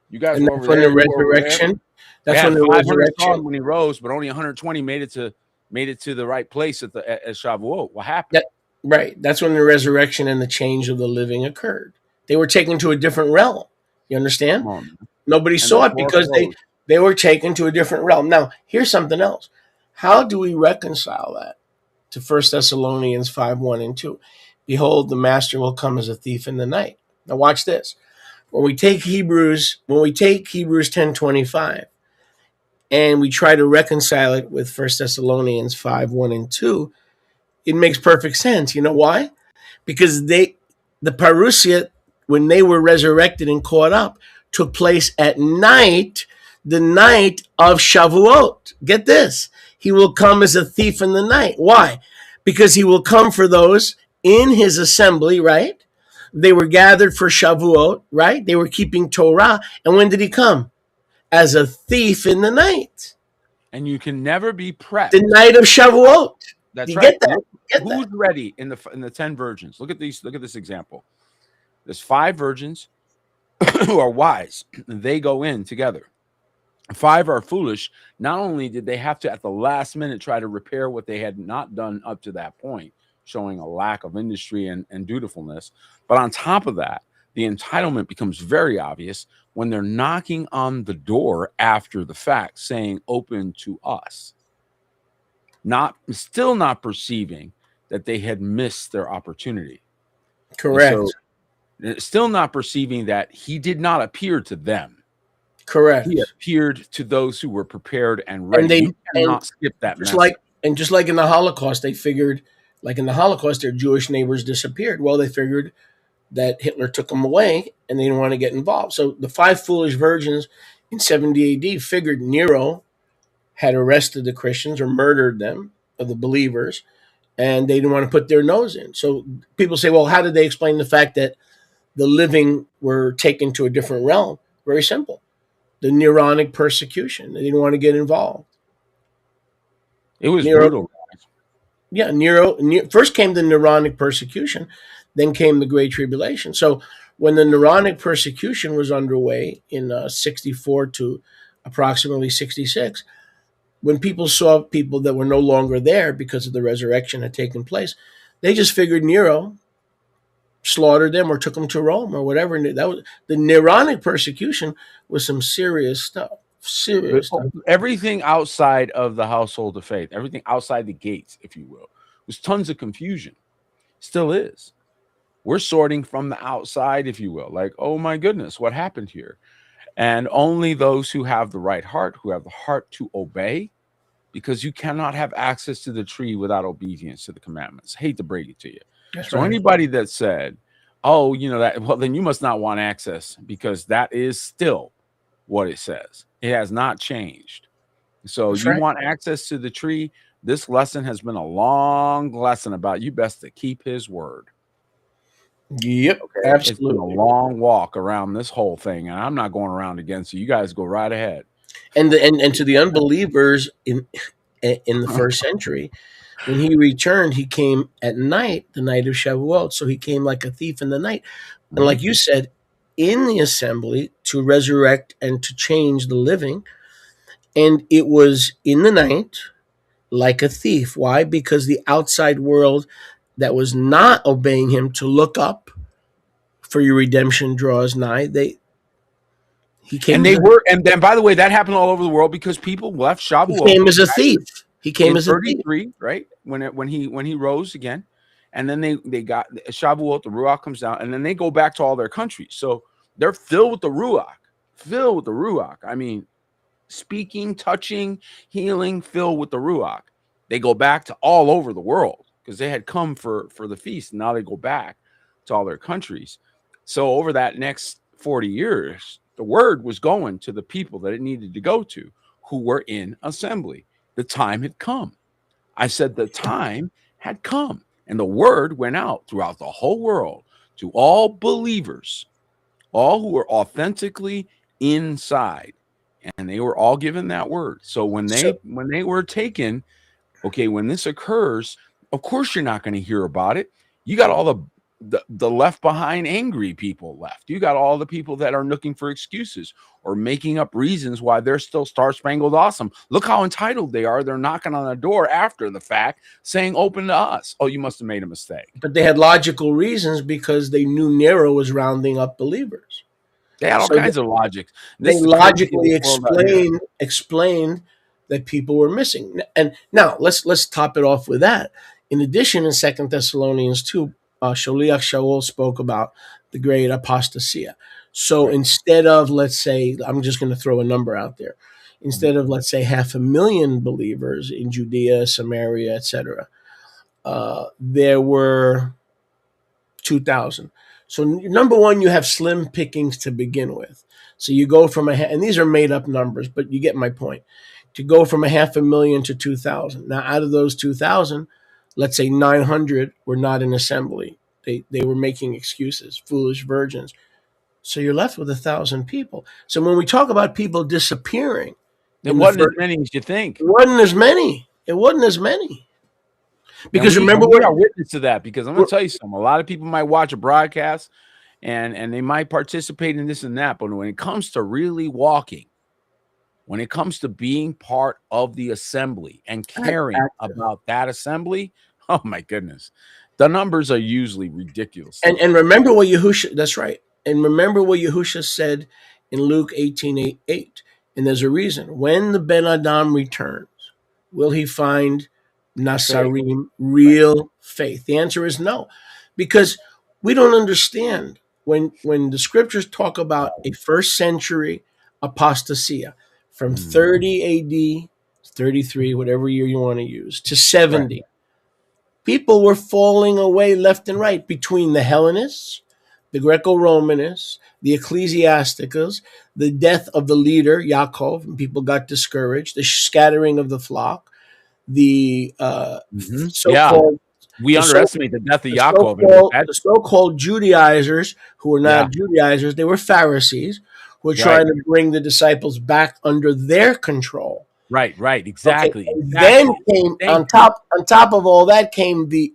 You guys And were that's over when there. the resurrection. That's Yeah, when the 500 saw him resurrection. when he rose, but only 120 made it to the right place at Shavuot. What happened? Right. That's when the resurrection and the change of the living occurred. They were taken to a different realm. You understand? Come on. Nobody saw it because they were taken to a different realm. Now, here's something else. How do we reconcile that to 1 Thessalonians 5:1 and 2? Behold, the master will come as a thief in the night. Now watch this. When we take Hebrews 10:25 and we try to reconcile it with 1 Thessalonians 5:1 and 2, it makes perfect sense. You know why? Because the parousia, when they were resurrected and caught up, took place at night, the night of Shavuot. Get this. He will come as a thief in the night. Why? Because he will come for those in his assembly, right? They were gathered for Shavuot, right? They were keeping Torah. And when did he come? As a thief in the night. And you can never be prepped. The night of Shavuot. That's you right. Get that? Who's ready in the 10 virgins? Look at this example. There's 5 virgins who are wise. They go in together. 5 are foolish. Not only did they have to at the last minute try to repair what they had not done up to that point, showing a lack of industry and dutifulness, but on top of that, the entitlement becomes very obvious when they're knocking on the door after the fact, saying, "Open to us." Still not perceiving that they had missed their opportunity. Correct. So, still not perceiving that he did not appear to them. Correct. He appeared to those who were prepared and ready. You cannot skip that message. Just like in the Holocaust, they figured, like in the Holocaust, their Jewish neighbors disappeared. Well, they figured that Hitler took them away and they didn't want to get involved. So the 5 foolish virgins in 70 AD figured Nero had arrested the Christians or murdered them, of the believers, and they didn't want to put their nose in. So people say, well, how did they explain the fact that the living were taken to a different realm? Very simple. The Neronic persecution. They didn't want to get involved. It was brutal. Yeah, Nero first came the Neronic persecution, then came the Great Tribulation. So when the Neronic persecution was underway in 64 to approximately 66, when people saw people that were no longer there because of the resurrection had taken place, they just figured Nero slaughtered them or took them to Rome or whatever. And that was the Neronic persecution was some serious stuff. Serious stuff. Everything outside of the household of faith, everything outside the gates, if you will, was tons of confusion. Still is. We're sorting from the outside, if you will, like, oh my goodness, what happened here? And only those who have the right heart, who have the heart to obey, because you cannot have access to the tree without obedience to the commandments. I hate to break it to you. That's so right. Anybody that said, oh, you know that, well, then you must not want access, because that is still what it says. It has not changed. So That's you right. want access to the tree. This lesson has been a long lesson about you best to keep his word. Yep, Okay, it's been a absolutely. long walk around this whole thing, and I'm not going around against you. You guys go right ahead. And to the unbelievers in the first century, when he returned, he came at night, the night of Shavuot. So he came like a thief in the night. And Mhm. like you said, in the assembly to resurrect and to change the living. And it was in the night, like a thief. Why? Because the outside world that was not obeying him to look up for your redemption draws nigh. He And came as they a, were, and then by the way, that happened all over the world because people left he Shavuot came as a thief. He came in as a thief. 33, right? When he rose again, and then they got Shavuot, the Ruach comes down, and then they go back to all their countries. So they're filled with the Ruach, filled with the Ruach. I mean, speaking, touching, healing, filled with the Ruach. They go back to all over the world because they had come for the feast. And now they go back to all their countries. So over that next 40 years, the word was going to the people that it needed to go to who were in assembly. The time had come. I said the time had come. And the word went out throughout the whole world to all believers, all who were authentically inside, and they were all given that word. So when So they were taken, okay, when this occurs, of course you're not going to hear about it. You got all the left behind angry people left. You got all the people that are looking for excuses or making up reasons why they're still Star Spangled Awesome. Look how entitled they are. They're knocking on the door after the fact saying open to us. Oh, you must have made a mistake. but they had logical reasons because they knew Nero was rounding up believers. They had all So kinds of logic. they This is the logically craziest world out here. explained that people were missing. And now let's top it off with that. In addition, in Second Thessalonians 2, Sholiach Shaul spoke about the great apostasia. So Right. instead of, let's say, I'm just going to throw a number out there, Mhm. instead of, let's say, 500,000 believers in Judea, Samaria, etc., there were 2,000. So number one, you have slim pickings to begin with. So you go from and these are made up numbers, but you get my point. To go from 500,000 to 2,000. Now, out of those 2,000, let's say 900 were not in assembly. They were making excuses, foolish virgins. So you're left with 1,000 people. So when we talk about people disappearing It in the wasn't as first, many as you think. it wasn't as many. It wasn't as many And because remember we what are witness to that because I'm going to tell you something. A lot of people might watch a broadcast and they might participate in this and that, but when it comes to really walking, when it comes to being part of the assembly and caring about that assembly, oh my goodness, the numbers are usually ridiculously and low. remember what Yahusha, that's right. And remember what Yahusha said in Luke 18:8. And there's a reason. When the Ben Adam returns, will he find Faith, Nasarim, right? real faith? The answer is no. Because we don't understand when the scriptures talk about a first century apostasia from Mhm. 30 AD, 33, whatever year you want to use, to Right. 70. People were falling away left and right between the Hellenists, the Greco-Romanists, the Ecclesiasticals, the death of the leader Yaakov, and people got discouraged, the scattering of the flock, the Yeah, so-called we the so underestimate the death of the Yaakov and what so-called that. the so-called Judaizers who were Yeah, not Judaizers, they were Pharisees who were right, trying to bring the disciples back under their control. right, Okay, exactly, and then exactly. came Same on thing. top of all that came the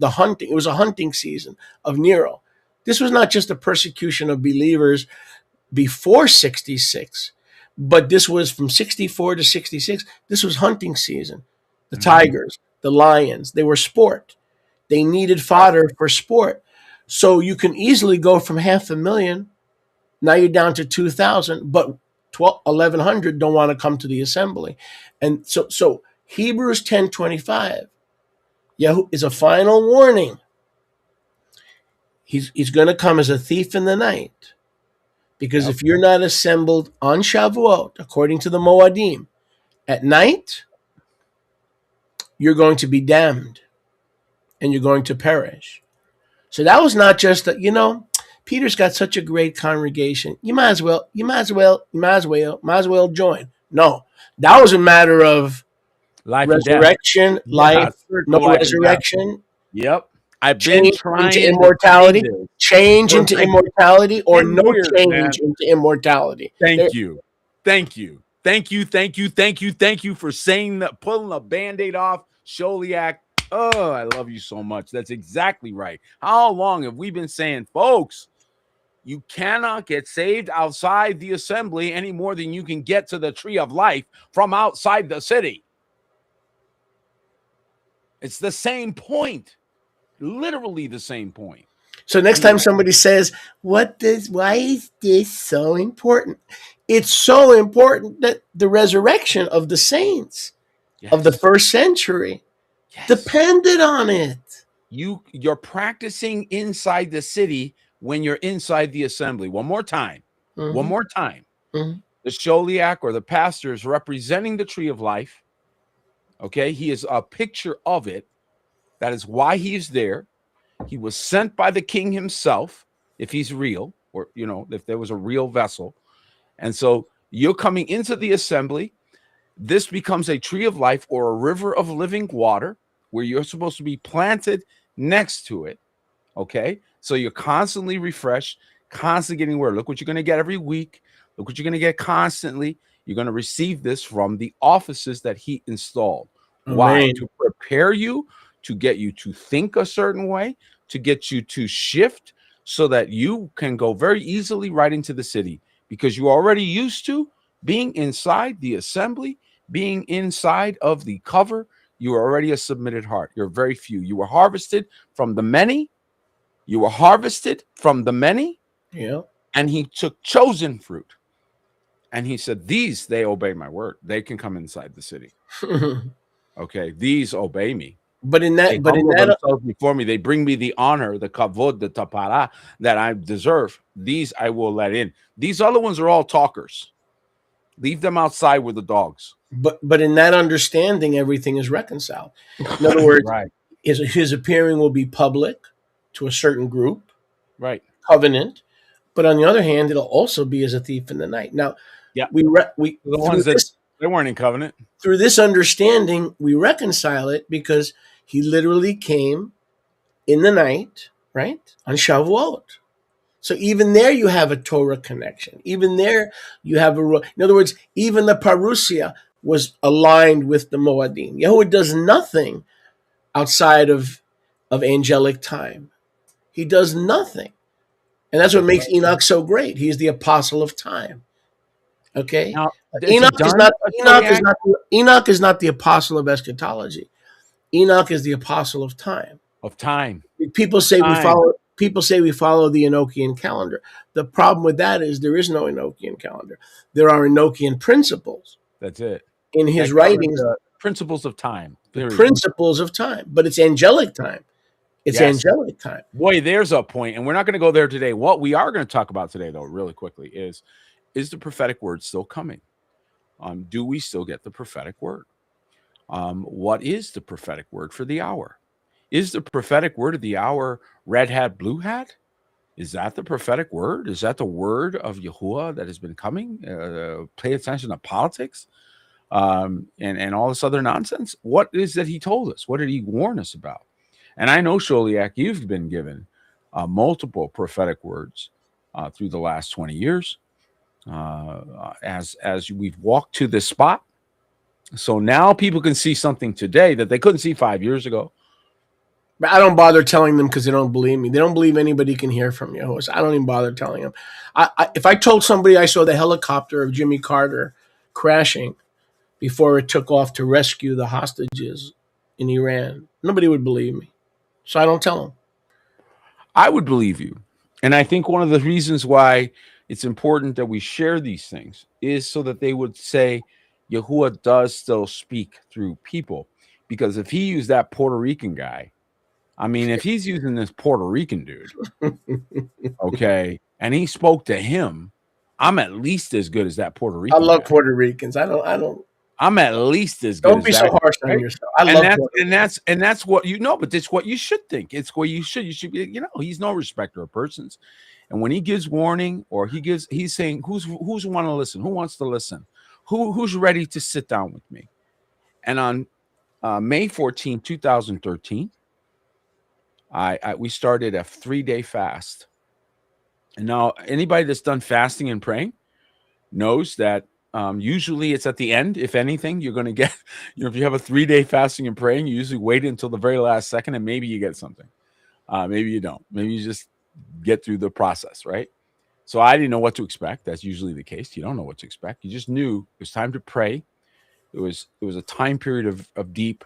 hunting. It was a hunting season of Nero. This was not just a persecution of believers before 66, but this was from 64 to 66. This was hunting season. The Mhm. tigers, the lions, they were sport. They needed Right. fodder for sport. So you can easily go from 500,000, now you're down to 2,000, but 1,100 don't want to come to the assembly. And so Hebrews 10:25 Yahoo is a final warning. He's going to come as a thief in the night. Because Yep. if you're not assembled on Shavuot, according to the Moadim, at night, you're going to be damned and you're going to perish. So that was not just that, Peter's got such a great congregation. You might as well join. No, that was a matter of Life and death. resurrection, Yeah, life, no spiritual life and death. resurrection. Yep. I've been Change trying into to say immortality, this change for into like immortality, or 10 no years, man. change into immortality. Thank you. Thank you. Thank you. Thank you. Thank you. Thank you for saying that, pulling a band-aid off. Sholiak. Oh, I love you so much. That's exactly right. How long have we been saying, folks, you cannot get saved outside the assembly any more than you can get to the tree of life from outside the city? It's the same point. Literally the same point. So next time somebody says, why is this so important? It's so important that the resurrection of the saints of the first century depended on it. You're practicing inside the city when you're inside the assembly. One more time. One more time. Mhm. The Sholiak or the pastor is representing the tree of life. Okay. He is a picture of it. That is why he is there. He was sent by the king himself, if he's real, or, if there was a real vessel. And so you're coming into the assembly. This becomes a tree of life or a river of living water where you're supposed to be planted next to it. Okay. So you're constantly refreshed, constantly getting word. Look what you're going to get every week. Look what you're going to get constantly. You're going to receive this from the offices that he installed. Why? Amen. To prepare you, to get you to think a certain way, to get you to shift so that you can go very easily right into the city, because you're already used to being inside the assembly, being inside of the cover. You are already a submitted heart. You're very few. You were harvested from the many. You were harvested from the many. Yeah. And he took chosen fruit. And he said, these, they obey my word. They can come inside the city. Okay. These obey me. But in They that, humble themselves before me. They bring me the honor, the kavod, the tapara that I deserve. These I will let in. These other ones are all talkers. Leave them outside with the dogs. but in that understanding, everything is reconciled. In other words, Right. his appearing will be public to a certain group, Right. covenant. But on the other hand, it'll also be as a thief in the night. Now, Yeah. we The ones that they weren't in covenant. through this understanding, we reconcile it because he literally came in the night, right, on Shavuot. So even there, you have a Torah connection. Even there, you have in other words, even the parousia was aligned with the Moadim. Yahuwah does nothing outside of angelic time. He does nothing. And that's what makes Enoch so great. He's the apostle of time. Okay? Now, Enoch is not the apostle of eschatology. Enoch is the apostle of time. of time. People say we Time. follow the Enochian calendar. The problem with that is there is no Enochian calendar. There are Enochian principles That's it. in his That writings, covers the principles of time. Period. principles of time, but it's angelic time. It's Yes. angelic time. Boy, there's a point, and we're not going to go there today. What we are going to talk about today, though, really quickly, is the prophetic word still coming? Do we still get the prophetic word? What is the prophetic word for the hour? Is the prophetic word of the hour red hat, blue hat? Is that the prophetic word? Is that the word of Yahuwah that has been coming? Pay attention to politics and all this other nonsense. What is that he told us? What did he warn us about? And I know, Sholiak, you've been given multiple prophetic words through the last 20 years as we've walked to this spot. So now people can see something today that they couldn't see 5 years ago. But I don't bother telling them because they don't believe me. They don't believe anybody can hear from Yahuwah. So I don't even bother telling them. If I told somebody I saw the helicopter of Jimmy Carter crashing before it took off to rescue the hostages in Iran, nobody would believe me. So I don't tell them. I would believe you. And I think one of the reasons why it's important that we share these things is so that they would say Yahuwah does still speak through people. Because if he used that Puerto Rican guy, I mean, if he's using this Puerto Rican dude, okay, and he spoke to him, I'm at least as good as that Puerto Rican I love guy. Puerto Ricans. I don't. I'm at least as good. Don't be so harsh on yourself. I love that's what you know, but it's what you should think. It's what you should be, he's no respecter of persons. And when he gives warning or he's saying, who's want to listen? Who wants to listen? Who's ready to sit down with me? And on May 14, 2013, we started a 3-day fast. And now anybody that's done fasting and praying knows that usually it's at the end. If anything, you're going to get, if you have a 3-day fasting and praying, you usually wait until the very last second and maybe you get something. Maybe you don't. Maybe you just get through the process, right? So I didn't know what to expect. That's usually the case. You don't know what to expect. You just knew it was time to pray. It was a time period of deep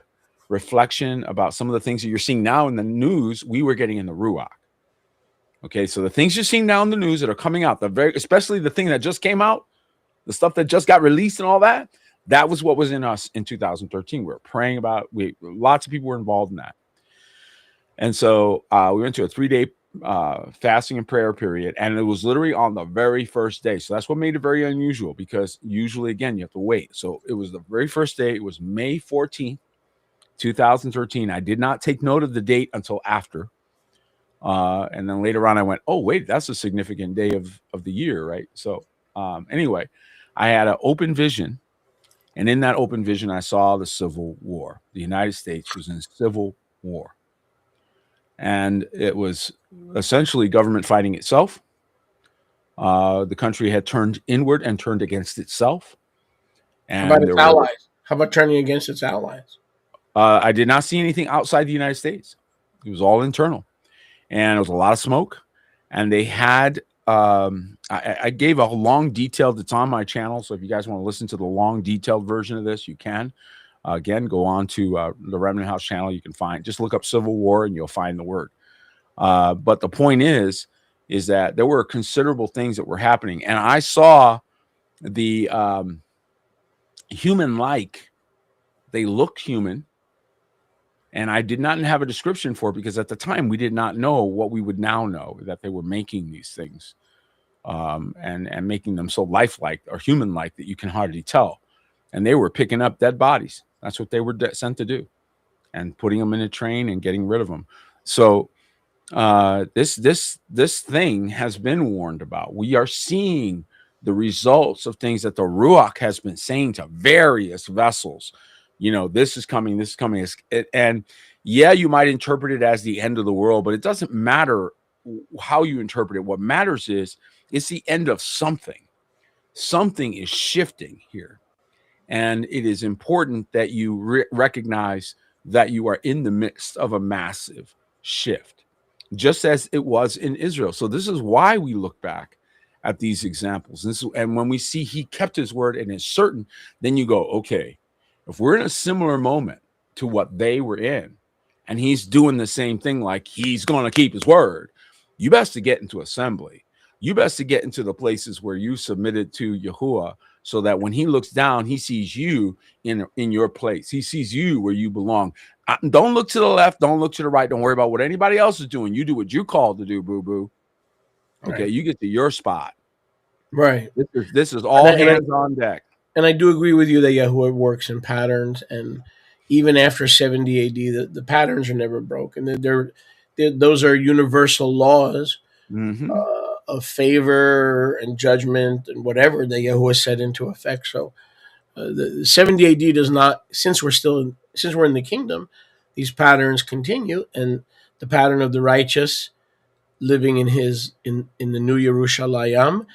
reflection about some of the things that you're seeing now in the news. We were getting in the Ruach. Okay, so the things you're seeing now in the news that are coming out, especially the thing that just came out, the stuff that just got released and all that, that was what was in us in 2013. We were praying about. Lots of people were involved in that, and so we went to a 3-day fasting and prayer period, and it was literally on the very first day. So that's what made it very unusual, because usually, again, you have to wait. So it was the very first day. It was May 14th, 2013. I did not take note of the date until after. And then later on I went, oh, wait, that's a significant day of the year, right? So anyway, I had an open vision. And in that open vision, I saw the Civil War. The United States was in civil war. And it was essentially government fighting itself. The country had turned inward and turned against itself. And how about its allies? How about turning against its allies? I did not see anything outside the United States. It was all internal. And it was a lot of smoke. And they had, I gave a long detailed, it's on my channel. So if you guys want to listen to the long detailed version of this, you can. Again, go on to the Remnant House channel. You can find, just look up Civil War and you'll find the word. But the point is that there were considerable things that were happening. And I saw the human-like, they looked human. And I did not have a description for it because at the time we did not know what we would now know, that they were making these things and making them so lifelike or human-like that you can hardly tell. And they were picking up dead bodies. That's what they were sent to do, and putting them in a train and getting rid of them. So this thing has been warned about. We are seeing the results of things that the Ruach has been saying to various vessels. You know, this is coming, this is coming. And yeah, you might interpret it as the end of the world, but it doesn't matter how you interpret it. What matters is it's the end of something. Something is shifting here. And it is important that you recognize that you are in the midst of a massive shift, just as it was in Israel. So this is why we look back at these examples. And when we see he kept his word and is certain, then you go, okay, if we're in a similar moment to what they were in, and he's doing the same thing, like he's going to keep his word, you best to get into assembly. You best to get into the places where you submitted to Yahuwah, so that when he looks down, he sees you in your place. He sees you where you belong. Don't look to the left. Don't look to the right. Don't worry about what anybody else is doing. You do what you're called to do, boo-boo. Okay, right. You get to your spot. Right. This is all hands on deck. And I do agree with you that Yahuwah works in patterns, and even after 70 AD, the patterns are never broken. Those are universal laws of favor and judgment and whatever that Yahuwah set into effect. So the 70 AD does not, since we're in the kingdom, these patterns continue, and the pattern of the righteous living in the new Yerushalayim,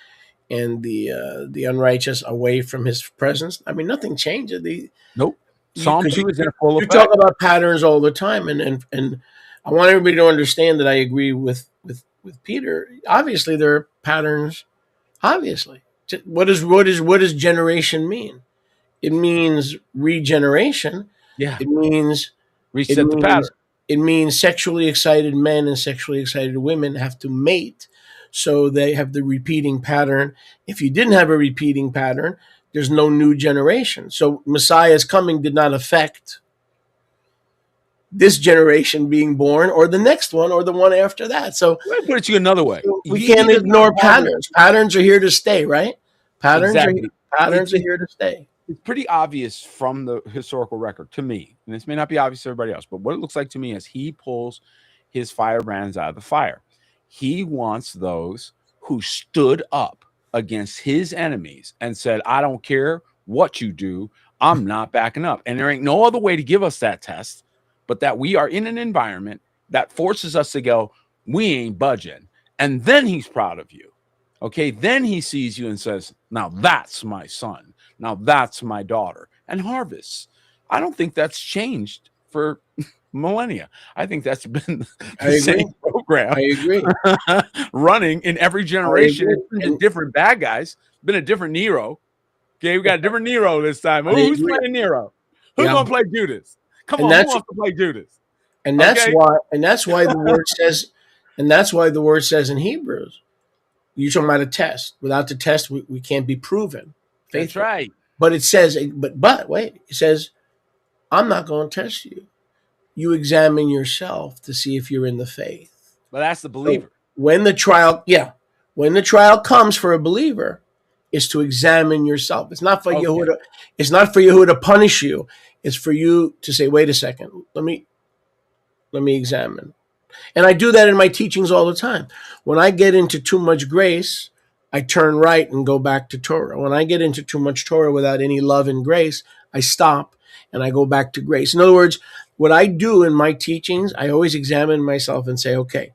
and the unrighteous away from his presence. I mean, nothing changes. Nope. Psalm 2 is in full effect. You talk about patterns all the time, and I want everybody to understand that I agree with Peter. Obviously, there are patterns. Obviously, what does generation mean? It means regeneration. Yeah. It means reset the pattern. It means sexually excited men and sexually excited women have to mate. So they have the repeating pattern. If you didn't have a repeating pattern, there's no new generation. So Messiah's coming did not affect this generation being born, or the next one, or the one after that. So let me put it to you another way. We can't ignore patterns. Patterns are here to stay, right? Patterns are here to stay. It's pretty obvious from the historical record to me, and this may not be obvious to everybody else, but what it looks like to me is he pulls his firebrands out of the fire. He wants those who stood up against his enemies and said, I don't care what you do, I'm not backing up. And there ain't no other way to give us that test but that we are in an environment that forces us to go, we ain't budging. And then he's proud of you. Okay. Then he sees you and says, now that's my son. Now that's my daughter. And harvests. I don't think that's changed for millennia. I think that's been the same program. I agree. Running in every generation. It's been different bad guys. It's been a different Nero. Okay, we got a different Nero this time. Who's playing Nero? Who's gonna play Judas? Come on, who wants to play Judas? And that's why the word says, and that's why the word says in Hebrews, you're talking about a test. Without the test, we can't be proven faithful. That's right. But it says, but wait, it says, I'm not going to test you. You examine yourself to see if you're in the faith. But that's the believer. So when the trial comes for a believer, is to examine yourself. It's not for Yahuwah. It's not for Yahuwah to punish you. It's for you to say, wait a second, let me examine. And I do that in my teachings all the time. When I get into too much grace, I turn right and go back to Torah. When I get into too much Torah without any love and grace, I stop and I go back to grace. In other words, what I do in my teachings, I always examine myself and say, okay,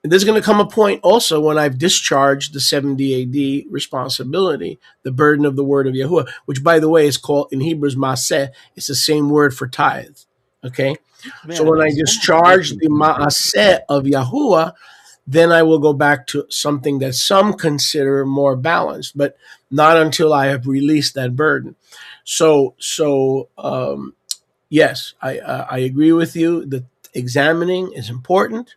there's going to come a point also when I've discharged the 70 AD responsibility, the burden of the word of Yahuwah, which, by the way, is called in Hebrews Maaseh. It's the same word for tithe. Okay? Man, so when I discharge the Maaseh of Yahuwah, then I will go back to something that some consider more balanced, but not until I have released that burden. So yes, I agree with you that examining is important.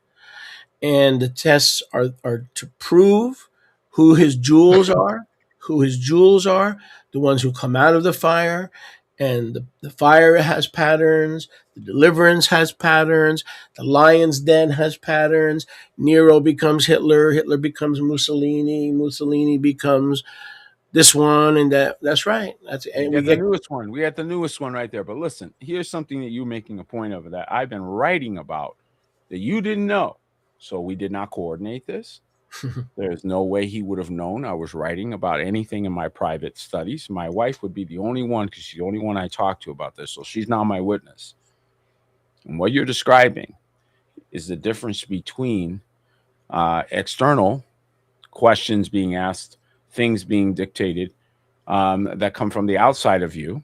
And the tests are to prove who his jewels are, the ones who come out of the fire. And the fire has patterns. The deliverance has patterns. The lion's den has patterns. Nero becomes Hitler. Hitler becomes Mussolini. Mussolini becomes this one and that. That's right. The newest one. We had the newest one right there. But listen, here's something that you're making a point of that I've been writing about that you didn't know. So we did not coordinate this. There's no way he would have known I was writing about anything in my private studies. My wife would be the only one, because she's the only one I talk to about this. So she's now my witness. And what you're describing is the difference between external questions being asked, things being dictated that come from the outside of you,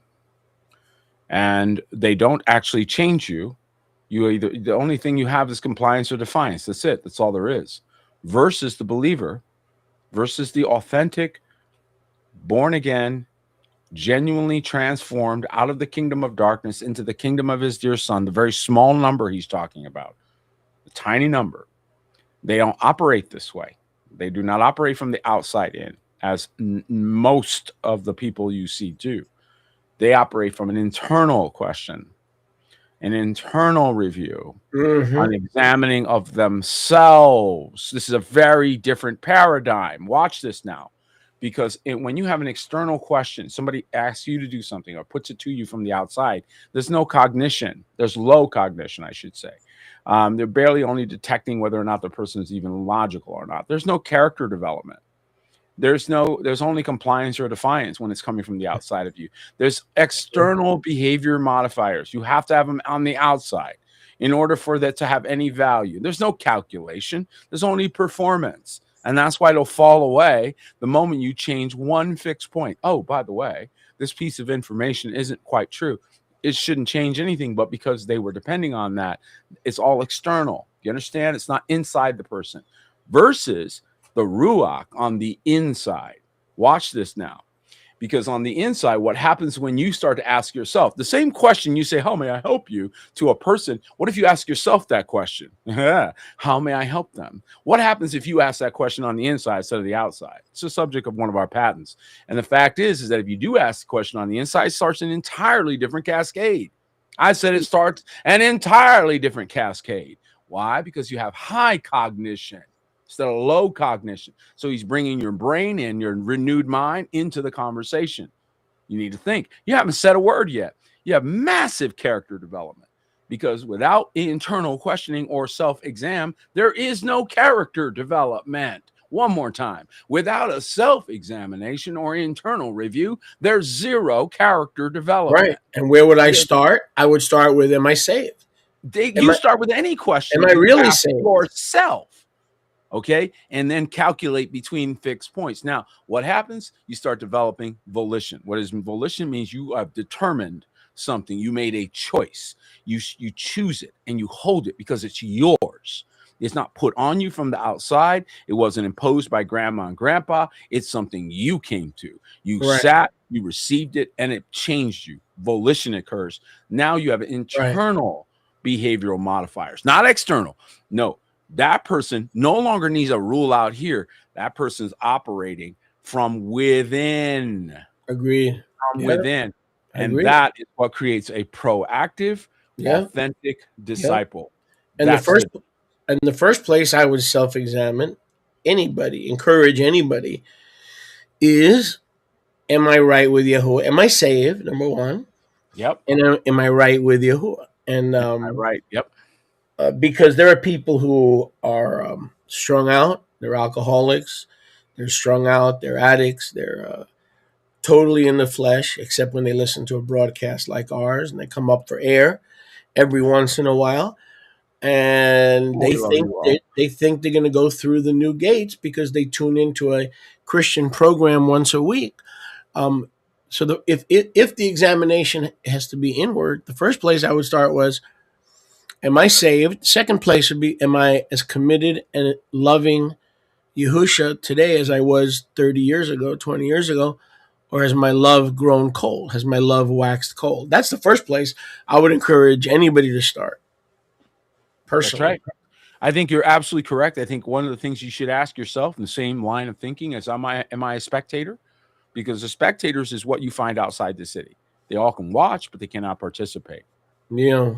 and they don't actually change you. The only thing you have is compliance or defiance. That's it. That's all there is. Versus the believer, versus the authentic, born again, genuinely transformed out of the kingdom of darkness into the kingdom of his dear son, the very small number he's talking about, the tiny number. They don't operate this way. They do not operate from the outside in, as most of the people you see do. They operate from an internal question, an internal review, an examining of themselves. This is a very different paradigm. Watch this now, because when you have an external question, somebody asks you to do something or puts it to you from the outside, there's no cognition. There's low cognition, I should say. They're barely only detecting whether or not the person is even logical or not. There's no character development. There's only compliance or defiance when it's coming from the outside of you. There's external behavior modifiers. You have to have them on the outside in order for that to have any value. There's no calculation. There's only performance. And that's why it'll fall away the moment you change one fixed point. Oh, by the way, this piece of information isn't quite true. It shouldn't change anything, but because they were depending on that, it's all external. You understand? It's not inside the person. Versus the Ruach on the inside. Watch this now. Because on the inside, what happens when you start to ask yourself the same question, you say, how may I help you, to a person? What if you ask yourself that question? How may I help them? What happens if you ask that question on the inside instead of the outside? It's the subject of one of our patents. And the fact is that if you do ask the question on the inside, it starts an entirely different cascade. I said it starts an entirely different cascade. Why? Because you have high cognition instead of low cognition. So he's bringing your brain and your renewed mind into the conversation. You need to think. You haven't said a word yet. You have massive character development, because without internal questioning or self-exam, there is no character development. One more time. Without a self-examination or internal review, there's zero character development. Right. And where would I start? I would start with, am I saved? Am You I start with any question am I you really ask saved? yourself. Okay. And then calculate between fixed points. Now, what happens? You start developing volition. What is volition? Means you have determined something. You made a choice. You choose it and you hold it because it's yours. It's not put on you from the outside. It wasn't imposed by grandma and grandpa. It's something you came to. You Right. sat, you received it, and it changed you. Volition occurs. Now you have Right. internal behavioral modifiers, not external. No, that person no longer needs a rule out here. That person's operating from within, Agreed. from Yeah. within. And Agreed. that is what creates a proactive, Yeah. authentic Yeah. disciple. And That's it. in the first place, I would self-examine anybody, encourage anybody. Is am I right with Yahuwah? Am I saved? Number one. Yep. And am I right with Yahuwah? And Right. Yep. because there are people who are strung out. They're alcoholics. They're strung out. They're addicts. They're totally in the flesh, except when they listen to a broadcast like ours, and they come up for air every once in a while, and they think they're going to go through the new gates because they tune into a Christian program once a week. So if the examination has to be inward, the first place I would start was, am I saved? Second place would be, am I as committed and loving Yahusha today as I was 30 years ago, 20 years ago? Or has my love grown cold? Has my love waxed cold? That's the first place I would encourage anybody to start. Personally. That's right. I think you're absolutely correct. I think one of the things you should ask yourself in the same line of thinking is, am I a spectator? Because the spectators is what you find outside the city. They all can watch, but they cannot participate. Yeah.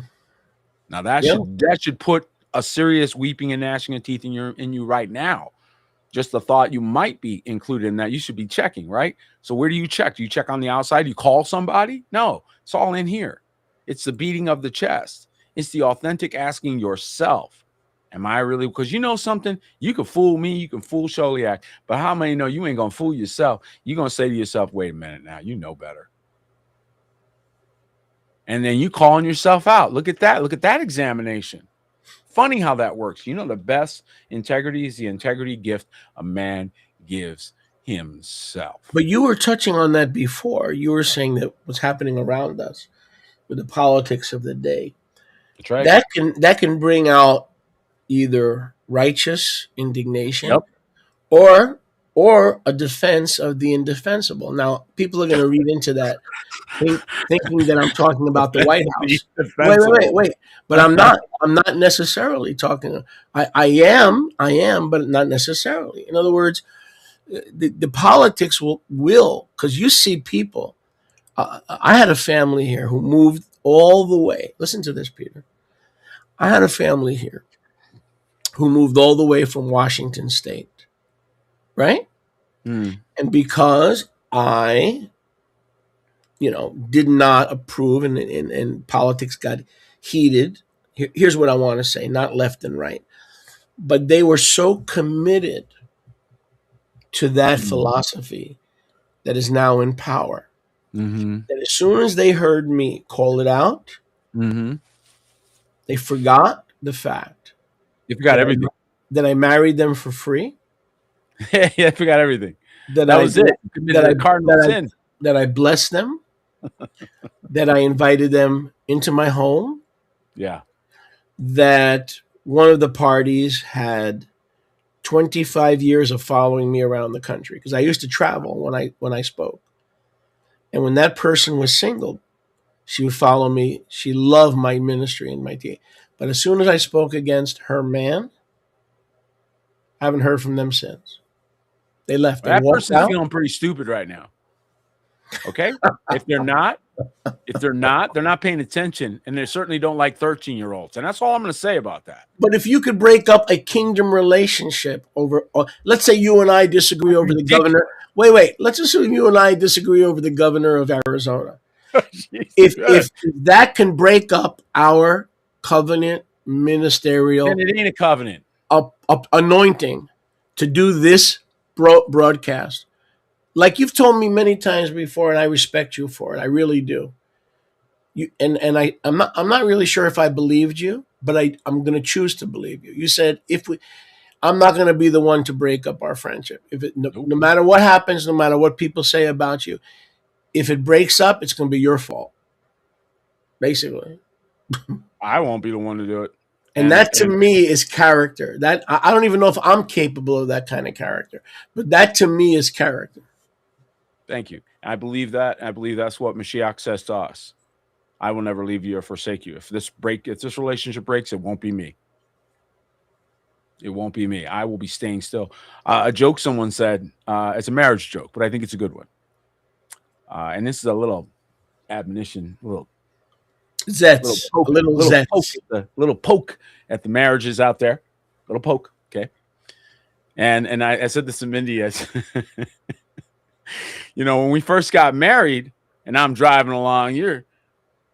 Now that should put a serious weeping and gnashing of teeth in you right now. Just the thought you might be included in that, you should be checking, right? So where do you check? Do you check on the outside? Do you call somebody? No, it's all in here. It's the beating of the chest. It's the authentic asking yourself, am I really? Because you know something, you can fool me, you can fool Sholiak, but how many know you ain't going to fool yourself? You're going to say to yourself, wait a minute now, you know better. And then you calling yourself out. Look at that. Look at that examination. Funny how that works. You know, the best integrity is the integrity gift a man gives himself. But you were touching on that before. You were saying that what's happening around us with the politics of the day. That's right. That can bring out either righteous indignation, Yep, or a defense of the indefensible. Now, people are going to read into that, thinking that I'm talking about the White House. Wait. But I'm not. I'm not necessarily talking. I am, but not necessarily. In other words, the politics will because you see people. I had a family here who moved all the way. Listen to this, Peter. I had a family here who moved all the way from Washington State, right? And because I, did not approve and politics got heated, here's what I want to say, not left and right, but they were so committed to that philosophy that is now in power that as soon as they heard me call it out, they forgot the fact. You forgot everything. That I married them for free. Yeah, I forgot everything. That I blessed them. That I invited them into my home. Yeah. That one of the parties had 25 years of following me around the country because I used to travel when I spoke. And when that person was single, she would follow me. She loved my ministry and my team. But as soon as I spoke against her man, I haven't heard from them since. They left. That person's feeling pretty stupid right now. Okay? If they're not, they're not paying attention, and they certainly don't like 13-year-olds. And that's all I'm going to say about that. But if you could break up a kingdom relationship over, let's say you and I disagree over the governor. Wait. Let's assume you and I disagree over the governor of Arizona. If that can break up our covenant ministerial, then it ain't a covenant. Anointing to do this broadcast. Like you've told me many times before, and I respect you for it. I really do. I'm not really sure if I believed you, but I'm going to choose to believe you. You said I'm not going to be the one to break up our friendship. Nope. No matter what happens, no matter what people say about you, if it breaks up, it's going to be your fault, basically. I won't be the one to do it. And that to me is character. That I don't even know if I'm capable of that kind of character, but that to me is character. Thank you. I believe that. I believe that's what Mashiach says to us. I will never leave you or forsake you. If this relationship breaks, it won't be me. It won't be me. I will be staying still. A joke someone said, it's a marriage joke, but I think it's a good one. And this is a little admonition, a little poke at the marriages out there. Little poke, okay? And I said this to Mindy as when we first got married and I'm driving along,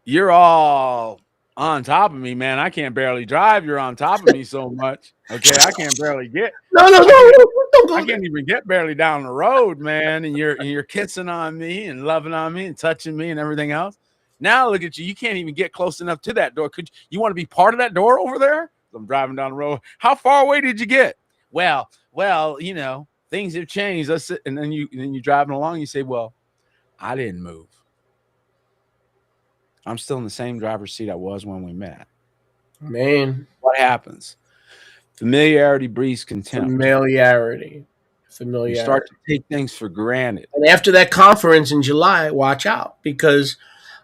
you're all on top of me, man. I can't barely drive. You're on top of me so much. Okay, I can't barely get. No. I can't even get barely down the road, man. And you're kissing on me and loving on me and touching me and everything else. Now look at you. You can't even get close enough to that door. Could you want to be part of that door over there? I'm driving down the road. How far away did you get? Well, things have changed. And then you're driving along. You say, well, I didn't move. I'm still in the same driver's seat I was when we met. Man, what happens? Familiarity breeds contempt. Familiarity. You start to take things for granted. And after that conference in July, watch out, because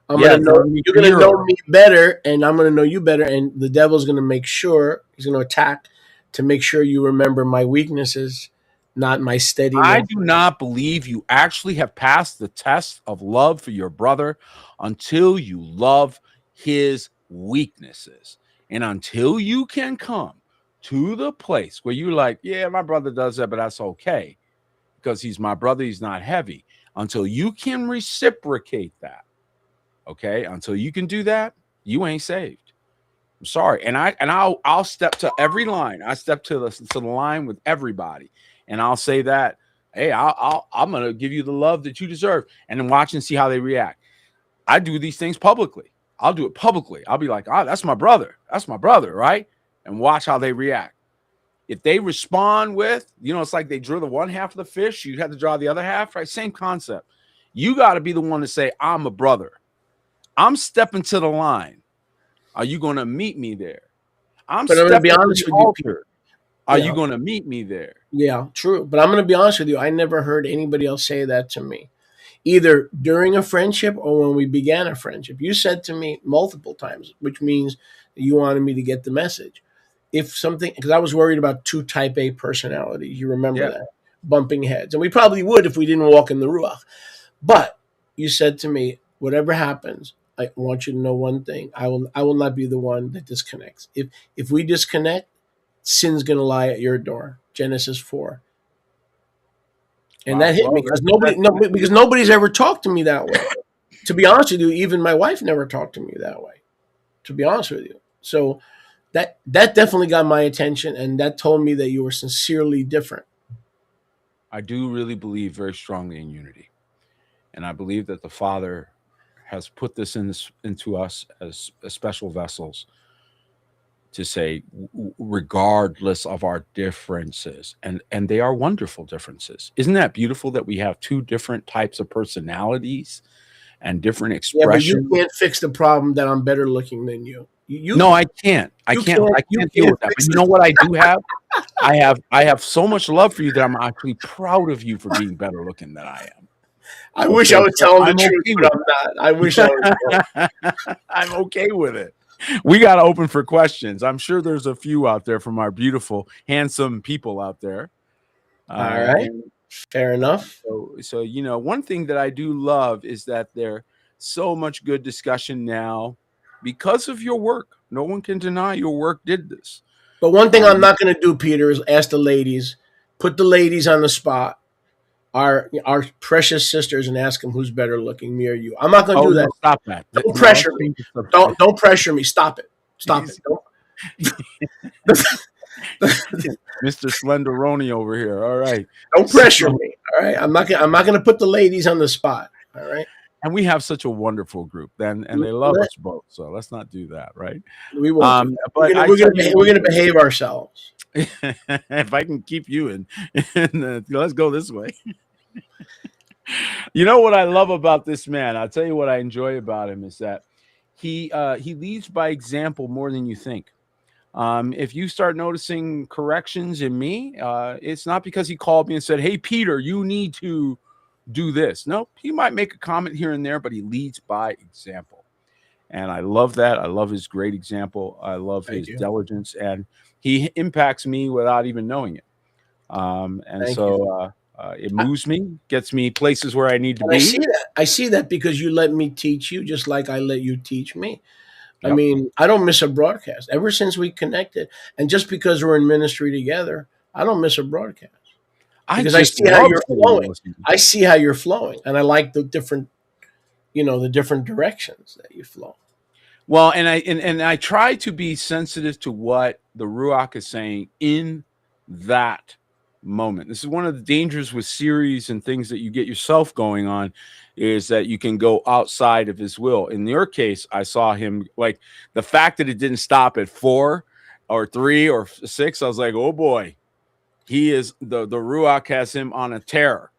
you're going to know me better, and I'm going to know you better, and the devil's going to make sure he's going to attack to make sure you remember my weaknesses, not my steadiness. I do not believe you actually have passed the test of love for your brother until you love his weaknesses. And until you can come to the place where you're like, yeah, my brother does that, but that's okay because he's my brother. He's not heavy. Until you can reciprocate that, okay? Until you can do that, you ain't saved. I'm sorry. And I'll step to every line. I step to the line with everybody. And I'll say that, hey, I'm going to give you the love that you deserve, and then watch and see how they react. I do these things publicly. I'll do it publicly. I'll be like, that's my brother. That's my brother, right? And watch how they react. If they respond with, it's like they drew the one half of the fish, you have to draw the other half, right? Same concept. You got to be the one to say, I'm a brother. I'm stepping to the line. Are you going to meet me there? I'm going to be honest with you, Peter. Are you going to meet me there? Yeah, true. But I'm going to be honest with you. I never heard anybody else say that to me, either during a friendship or when we began a friendship. You said to me multiple times, which means you wanted me to get the message. Because I was worried about 2 type A personalities. You remember that? Bumping heads. And we probably would if we didn't walk in the Ruach. But you said to me, whatever happens, I want you to know one thing. I will not be the one that disconnects. If we disconnect, sin's going to lie at your door. Genesis 4. And that hit me because nobody's ever talked to me that way. To be honest with you, even my wife never talked to me that way. To be honest with you. So that definitely got my attention, and that told me that you were sincerely different. I do really believe very strongly in unity. And I believe that the Father has put this into us as special vessels to say, regardless of our differences, and they are wonderful differences. Isn't that beautiful that we have 2 different types of personalities and different expressions? Yeah, but you can't fix the problem that I'm better looking than you. No, I can't. I can't deal with that. But you know what I do have? I have so much love for you that I'm actually proud of you for being better looking than I am. I wish I was telling the truth, but I'm not. I wish I was. I'm okay with it. We got to open for questions. I'm sure there's a few out there from our beautiful, handsome people out there. All right. Fair enough. So, one thing that I do love is that there's so much good discussion now because of your work. No one can deny your work did this. But one thing I'm not going to do, Peter, is ask the ladies, put the ladies on the spot, our precious sisters, and ask them who's better looking, me or you. I'm not going to do that. Stop that. Don't pressure me. Don't pressure me. Stop it. Stop it. Mr. Slenderoni over here. All right. Don't pressure me. All right. I'm not going to put the ladies on the spot. All right. And we have such a wonderful group, and they love us both. So let's not do that, right? We won't. But We're gonna behave ourselves. if I can keep you in let's go this way. You know what I love about this man? I'll tell you what I enjoy about him is that he leads by example more than you think. If you start noticing corrections in me, it's not because he called me and said, "Hey, Peter, you need to do this." No, he might make a comment here and there, but he leads by example. And I love that. I love his great example. I love his diligence, and he impacts me without even knowing it. It moves me, gets me places where I need to be. I see that because you let me teach you just like I let you teach me. Yep. I mean, I don't miss a broadcast ever since we connected. And just because we're in ministry together, I don't miss a broadcast. Because I see how you're flowing. I see how you're flowing. And I like the different, the different directions that you flow. Well, and I try to be sensitive to what the Ruach is saying in that moment. This is one of the dangers with series and things that you get yourself going on, is that you can go outside of his will. In your case, I saw him, like, the fact that it didn't stop at 4 or 3 or 6. I was like, oh boy, he is the Ruach has him on a tear.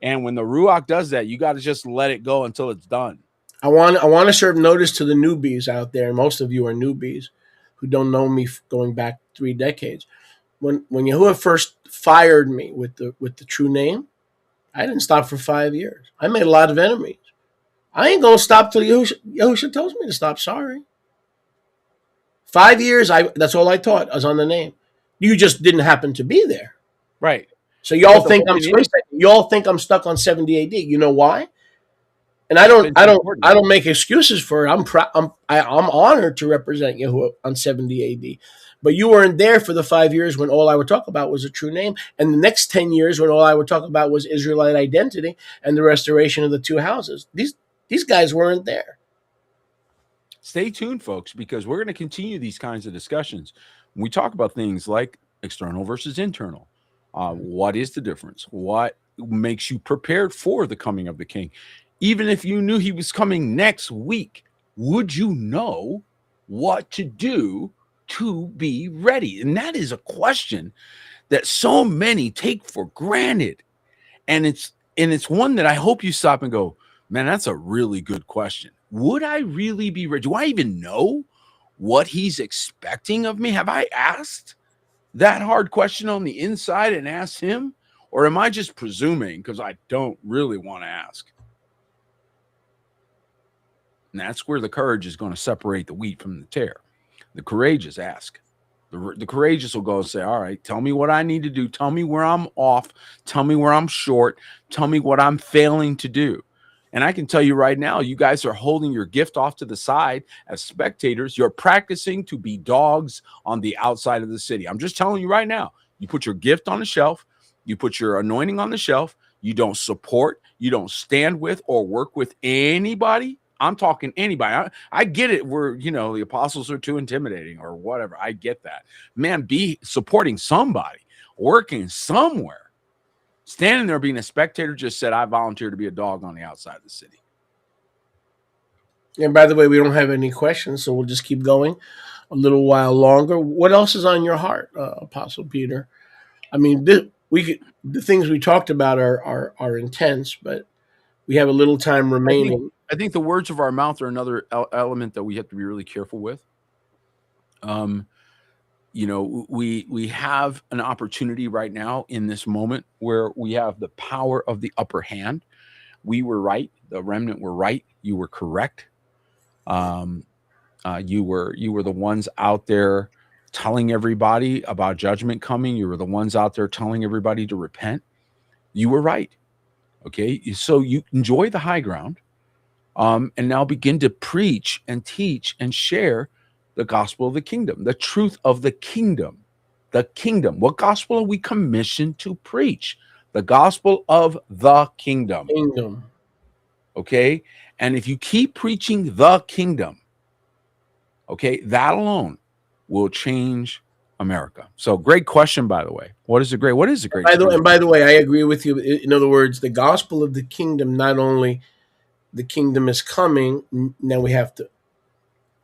And when the Ruach does that, you got to just let it go until it's done. I want to serve notice to the newbies out there. Most of you are newbies who don't know me going back 3 decades. When Yahuwah first fired me with the true name, I didn't stop for 5 years. I made a lot of enemies. I ain't gonna stop till Yahushua tells me to stop. Sorry. 5 years. That's all I taught. I was on the name. You just didn't happen to be there, right? So y'all think I'm stuck on 70 AD. You know why? And I don't make excuses for it. I'm honored to represent Yahuwah on 70 AD. But you weren't there for the 5 years when all I would talk about was a true name, and the next 10 years when all I would talk about was Israelite identity and the restoration of the 2 houses. These guys weren't there. Stay tuned, folks, because we're going to continue these kinds of discussions. When we talk about things like external versus internal, what is the difference? What makes you prepared for the coming of the King? Even if you knew he was coming next week, would you know what to do to be ready? And that is a question that so many take for granted. And it's one that I hope you stop and go, man, that's a really good question. Would I really be ready? Do I even know what he's expecting of me? Have I asked that hard question on the inside and asked him? Or am I just presuming because I don't really want to ask? And that's where the courage is going to separate the wheat from the tare. The courageous ask. The courageous will go and say, all right, tell me what I need to do. Tell me where I'm off. Tell me where I'm short. Tell me what I'm failing to do. And I can tell you right now, you guys are holding your gift off to the side as spectators. You're practicing to be dogs on the outside of the city. I'm just telling you right now, you put your gift on the shelf. You put your anointing on the shelf. You don't support. You don't stand with or work with anybody. I'm talking anybody. I get it. The apostles are too intimidating or whatever. I get that. Man, be supporting somebody, working somewhere. Standing there being a spectator just said, I volunteer to be a dog on the outside of the city. And by the way, we don't have any questions, so we'll just keep going a little while longer. What else is on your heart, Apostle Peter? I mean, the things we talked about are intense, but we have a little time remaining. I think the words of our mouth are another element that we have to be really careful with. We have an opportunity right now in this moment where we have the power of the upper hand. We were right. The remnant were right. You were correct. You were the ones out there telling everybody about judgment coming. You were the ones out there telling everybody to repent. You were right. Okay. So you enjoy the high ground. And now begin to preach and teach and share the gospel of the kingdom, the truth of the kingdom, the kingdom. What gospel are we commissioned to preach? The gospel of the kingdom. Okay. And if you keep preaching the kingdom, okay, that alone will change America. So great question, by the way. What is the great? By the way, I agree with you. In other words, the gospel of the kingdom not only the kingdom is coming. Now we have to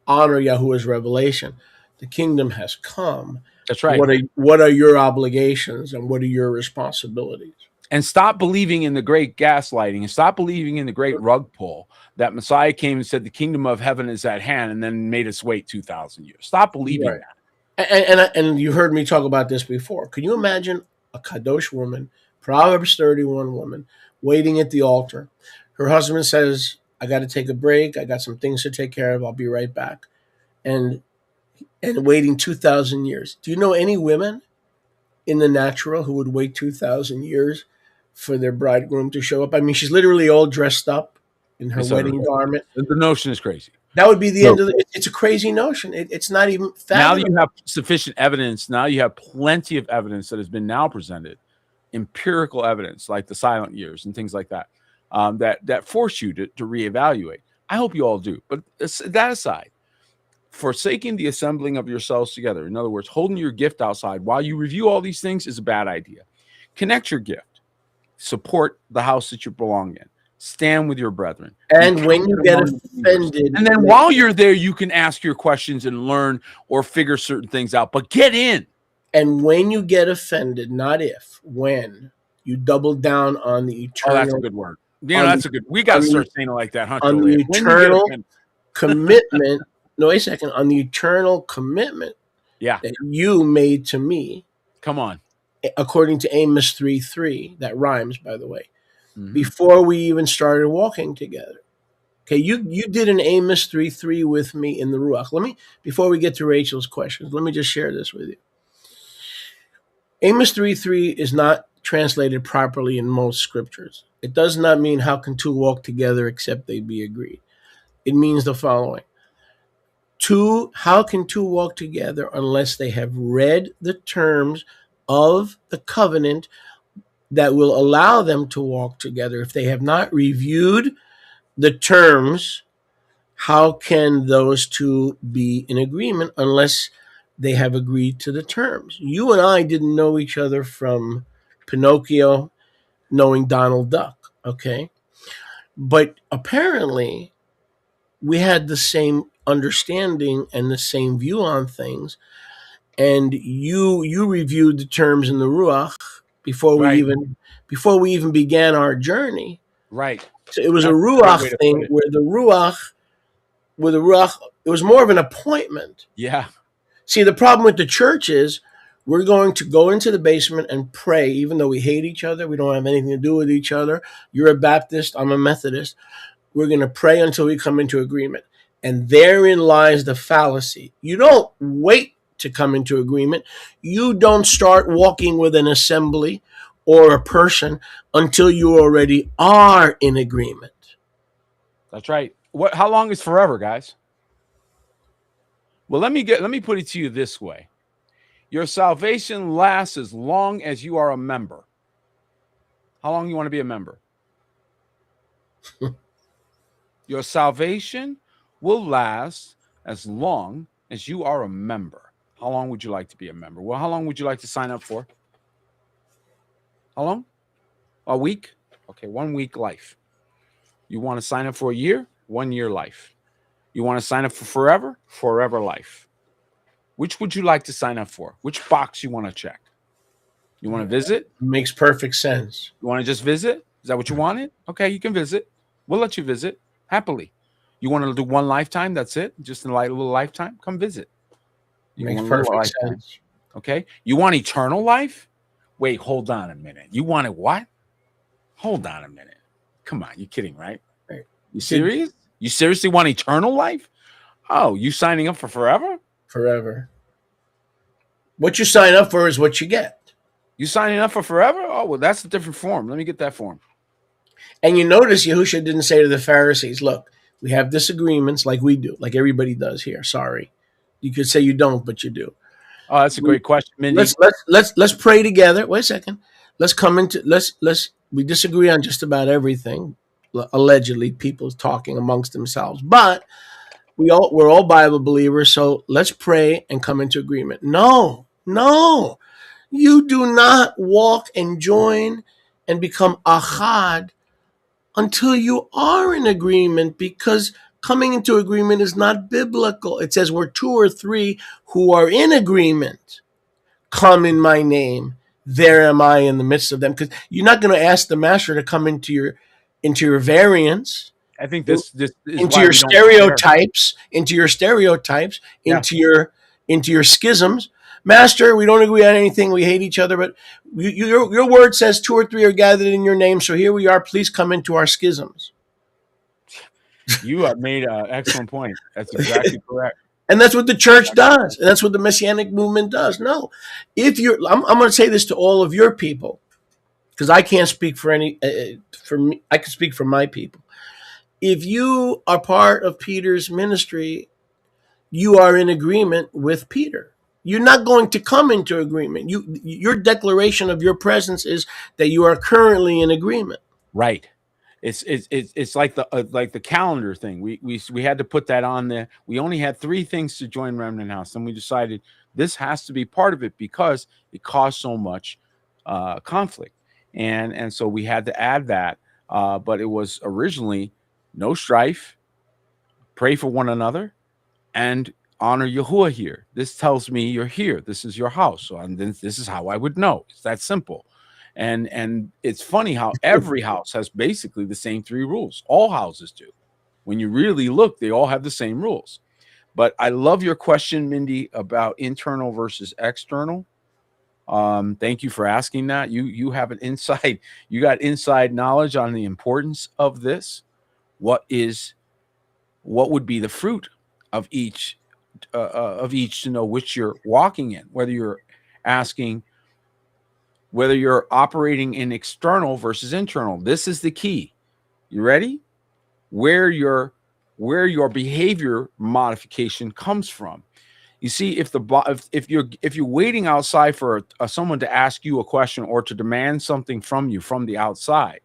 honor Yahuwah's revelation. The kingdom has come. That's right. What are your obligations and what are your responsibilities? And stop believing in the great gaslighting, and stop believing in the great rug pull that Messiah came and said the kingdom of heaven is at hand and then made us wait 2,000 years. Stop believing Right. that. And you heard me talk about this before. Can you imagine a Kadosh woman, Proverbs 31 woman, waiting at the altar? Her husband says, I got to take a break. I got some things to take care of. I'll be right back. And waiting 2,000 years. Do you know any women in the natural who would wait 2,000 years for their bridegroom to show up? I mean, she's literally all dressed up in her wedding garment. The notion is crazy. That would be the end of it. It's a crazy notion. It's not even fathomable. Now you have sufficient evidence. Now you have plenty of evidence that has been now presented, empirical evidence like the silent years and things like that, that force you to reevaluate. I hope you all do. But that aside, forsaking the assembling of yourselves together, in other words, holding your gift outside while you review all these things, is a bad idea. Connect your gift. Support the house that you belong in. Stand with your brethren. And when you get offended, and then while you're there, you can ask your questions and learn or figure certain things out. But get in. And when you get offended, not if, when you double down on the eternal. Oh, that's a good word. Yeah, that's a good. We got to start saying it like that, huh? On the eternal commitment. No, wait a second. On the eternal commitment that you made to me. Come on. According to Amos 3:3, that rhymes, by the way. Mm-hmm. Before we even started walking together. Okay, you did an Amos 3:3 with me in the Ruach. Before we get to Rachel's questions, let me just share this with you. Amos 3:3 is not translated properly in most scriptures. It does not mean how can two walk together except they be agreed. It means the following. How can two walk together unless they have read the terms of the covenant that will allow them to walk together? If they have not reviewed the terms, how can those two be in agreement unless they have agreed to the terms? You and I didn't know each other from Pinocchio knowing Donald Duck, okay? But apparently we had the same understanding and the same view on things, and you reviewed the terms in the Ruach before we even began our journey. Right. So it was a Ruach thing where the Ruach, it was more of an appointment. Yeah. See, the problem with the church is we're going to go into the basement and pray, even though we hate each other. We don't have anything to do with each other. You're a Baptist. I'm a Methodist. We're going to pray until we come into agreement. And therein lies the fallacy. You don't wait to come into agreement. You don't start walking with an assembly or a person until you already are in agreement. That's right. How long is forever, guys? Well, let me put it to you this way. Your salvation lasts as long as you are a member. How long you want to be a member? Your salvation will last as long as you are a member. How long would you like to be a member? Well, how long would you like to sign up for? How long? A week? Okay, 1 week life. You want to sign up for a year? 1 year life. You want to sign up for forever? Forever life. Which would you like to sign up for? Which box you want to check? You want to visit? Makes perfect sense. You want to just visit? Is that what you wanted? Okay, you can visit. We'll let you visit happily. You want to do one lifetime? That's it? Just a little lifetime? Come visit. Makes perfect sense. Okay. You want eternal life? Wait, hold on a minute. You want it what? Hold on a minute. Come on, you're kidding, right? You serious? You seriously want eternal life? Oh, you signing up for forever? Forever. What you sign up for is what you get. You signing up for forever? Oh, well, that's a different form. Let me get that form. And you notice Yahushua didn't say to the Pharisees, look, we have disagreements like we do, like everybody does here. Sorry. You could say you don't, but you do. Oh, that's a great question, Mindy. Let's pray together. Wait a second. We disagree on just about everything. Allegedly, people talking amongst themselves, but we're all Bible believers. So let's pray and come into agreement. No, you do not walk and join and become achad until you are in agreement, because coming into agreement is not biblical. It says where two or three who are in agreement come in my name, there am I in the midst of them. Because you're not going to ask the master to come into your variance, I think this is into why your we don't compare. stereotypes, into your stereotypes, Yeah. into your schisms. Master, we don't agree on anything. We hate each other, but your word says two or three are gathered in your name. So here we are. Please come into our schisms. You have made an excellent point. That's exactly correct. And that's what the church does. And that's what the Messianic movement does. No, if you're, I'm going to say this to all of your people, because I can't speak for any, for me, I can speak for my people. If you are part of Peter's ministry, you are in agreement with Peter. You're not going to come into agreement. Your declaration of your presence is that you are currently in agreement. Right. It's like the calendar thing. We had to put that on there. We only had 3 things to join Remnant House, and we decided this has to be part of it because it caused so much conflict, and so we had to add that. But it was originally no strife, pray for one another, and honor Yahuwah here. This tells me you're here. This is your house. So and this is how I would know. It's that simple. And it's funny how every house has basically the same 3 rules. All houses do. When you really look, they all have the same rules. But I love your question, Mindy, about internal versus external. Thank you for asking that. You have an inside, you got inside knowledge on the importance of this. What would be the fruit of each to know which you're walking in, whether you're operating in external versus internal. This is the key. You ready? Where your behavior modification comes from. You see, if you're waiting outside for someone to ask you a question or to demand something from you from the outside,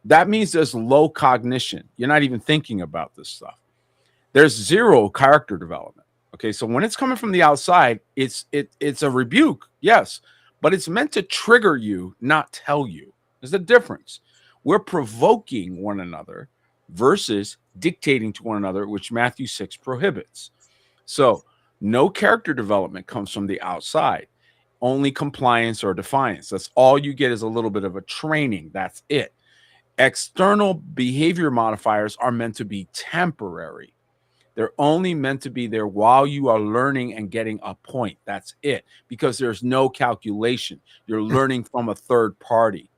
that means there's low cognition. You're not even thinking about this stuff. There's 0 character development. Okay, so when it's coming from the outside, it's a rebuke, yes, but it's meant to trigger you, not tell you. There's a difference. We're provoking one another versus dictating to one another, which Matthew 6 prohibits. So no character development comes from the outside, only compliance or defiance. That's all you get, is a little bit of a training. That's it. External behavior modifiers are meant to be temporary. They're only meant to be there while you are learning and getting a point. That's it. Because there's no calculation. You're learning from a third party.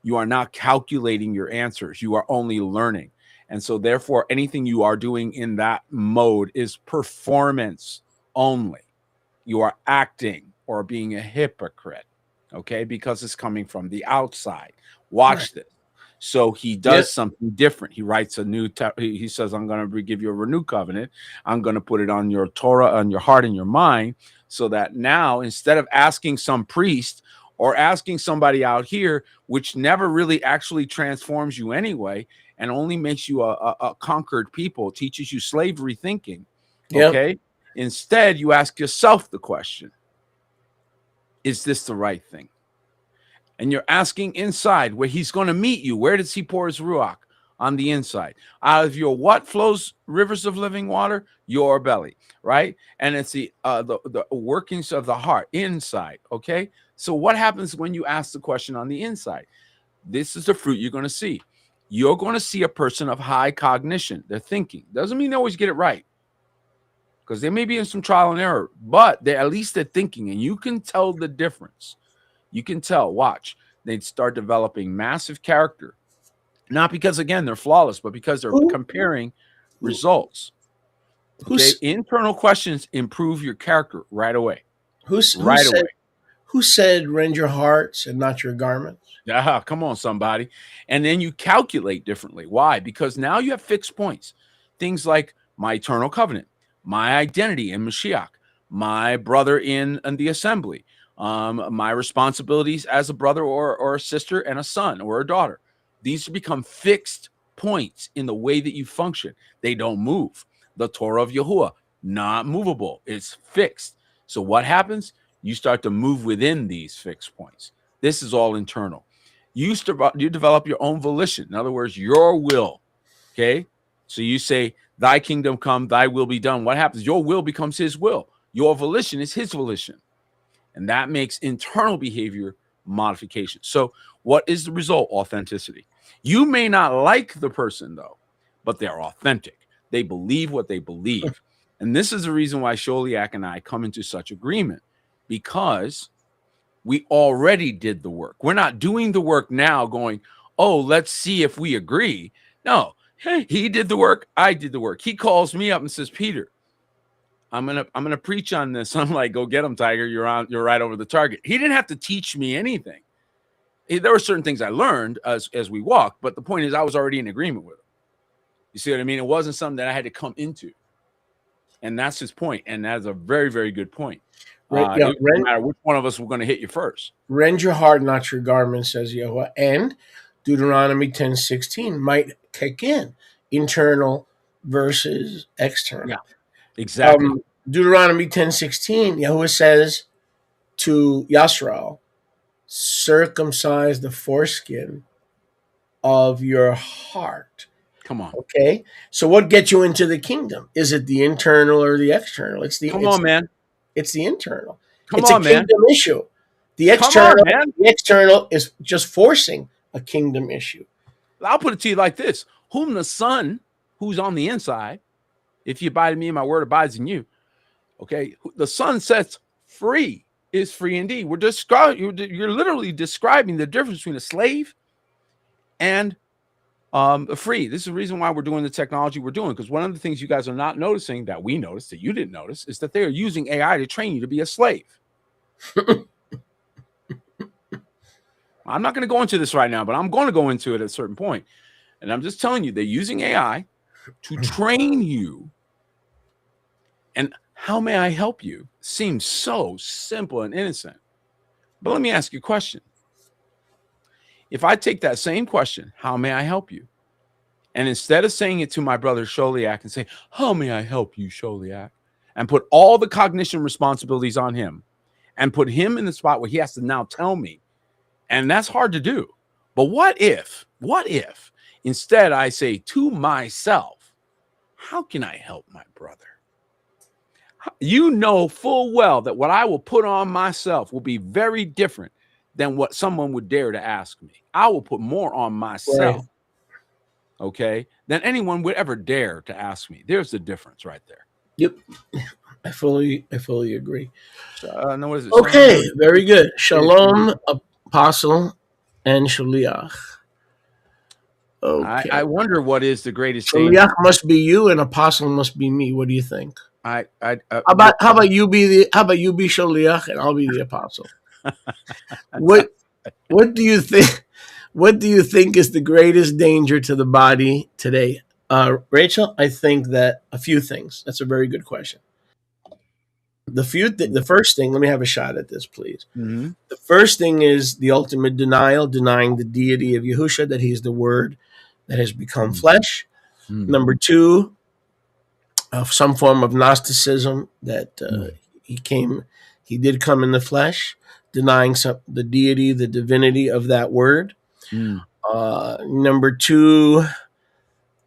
You are not calculating your answers. You are only learning. And so therefore, anything you are doing in that mode is performance only. You are acting or being a hypocrite, okay? Because it's coming from the outside. Watch this. So he does something different. He writes a new, he says, I'm going to give you a renewed covenant. I'm going to put it on your Torah, on your heart and your mind, so that now, instead of asking some priest or asking somebody out here, which never really actually transforms you anyway, and only makes you a conquered people, teaches you slavery thinking, okay? Instead, you ask yourself the question, is this the right thing? And you're asking inside, where he's going to meet you. Where does he pour his ruach? On the inside. Out of your what flows rivers of living water? Your belly, right? And it's the workings of the heart inside, okay? So what happens when you ask the question on the inside? This is the fruit you're going to see. You're going to see a person of high cognition. They're thinking. Doesn't mean they always get it right, because they may be in some trial and error, but at least they're thinking, and you can tell the difference. You can tell. Watch. They'd start developing massive character. Not because, again, they're flawless, but because they're comparing results. Okay? Internal questions improve your character right away. Who said rend your hearts and not your garments? Yeah, come on, somebody. And then you calculate differently. Why? Because now you have fixed points. Things like my eternal covenant, my identity in Mashiach, my brother in the assembly, my responsibilities as a brother or a sister and a son or a daughter. These become fixed points in the way that you function. They don't move. The Torah of Yahuwah, not movable. It's fixed. So what happens? You start to move within these fixed points. This is all internal. You develop your own volition. In other words, your will. Okay. So you say, thy kingdom come, thy will be done. What happens? Your will becomes his will. Your volition is his volition. And that makes internal behavior modification. So what is the result? Authenticity. You may not like the person though, but they're authentic. They believe what they believe. And this is the reason why Sholiak and I come into such agreement, because we already did the work. We're not doing the work now going, oh, let's see if we agree. No, hey, he did the work. I did the work. He calls me up and says, Peter, I'm gonna preach on this. I'm like, go get him, Tiger. You're right over the target. He didn't have to teach me anything. There were certain things I learned as we walked, but the point is I was already in agreement with him. You see what I mean? It wasn't something that I had to come into. And that's his point. And that's a very, very good point. Right, It doesn't matter which one of us were going to hit you first. Rend your heart, not your garment, says Yahuwah. And Deuteronomy 10:16 might kick in. Internal versus external. Yeah, exactly. Deuteronomy 10:16, Yahuwah says to Yasrael, circumcise the foreskin of your heart. Come on. Okay? So what gets you into the kingdom? Is it the internal or the external? Man. It's the internal. Come it's on, a kingdom man. issue. The external is just forcing a kingdom issue. I'll put it to you like this. Whom the Son, who's on the inside, if you abide in me and my word abides in you, okay, the Son sets free is free indeed. You're literally describing the difference between a slave and free. This is the reason why we're doing the technology we're doing, because one of the things you guys are not noticing that we noticed that you didn't notice is that they are using AI to train you to be a slave. I'm not going to go into this right now, but I'm going to go into it at a certain point. And I'm just telling you, they're using AI to train you. And how may I help you? Seems so simple and innocent. But let me ask you a question. If I take that same question, how may I help you? And instead of saying it to my brother Sholiak and say, how may I help you, Sholiak? And put all the cognition responsibilities on him and put him in the spot where he has to now tell me. And that's hard to do. But what if instead I say to myself, how can I help my brother? You know full well that what I will put on myself will be very different than what someone would dare to ask me. I will put more on myself, okay, than anyone would ever dare to ask me. There's the difference right there. Yep. I fully agree. So, no, what is it? Okay, very good. Shalom, apostle, and shaliach. Okay. I wonder what is the greatest Shaliach danger. must be you, and apostle must be me. What do you think? How about you be shaliach, and I'll be the apostle? What do you think? What do you think is the greatest danger to the body today, Rachel? I think that a few things. That's a very good question. The first thing. Let me have a shot at this, please. Mm-hmm. The first thing is the ultimate denial, denying the deity of Yahusha, that he's the Word that has become flesh. Mm-hmm. Number two, some form of Gnosticism that he did come in the flesh, denying the deity, the divinity of that word. Number two,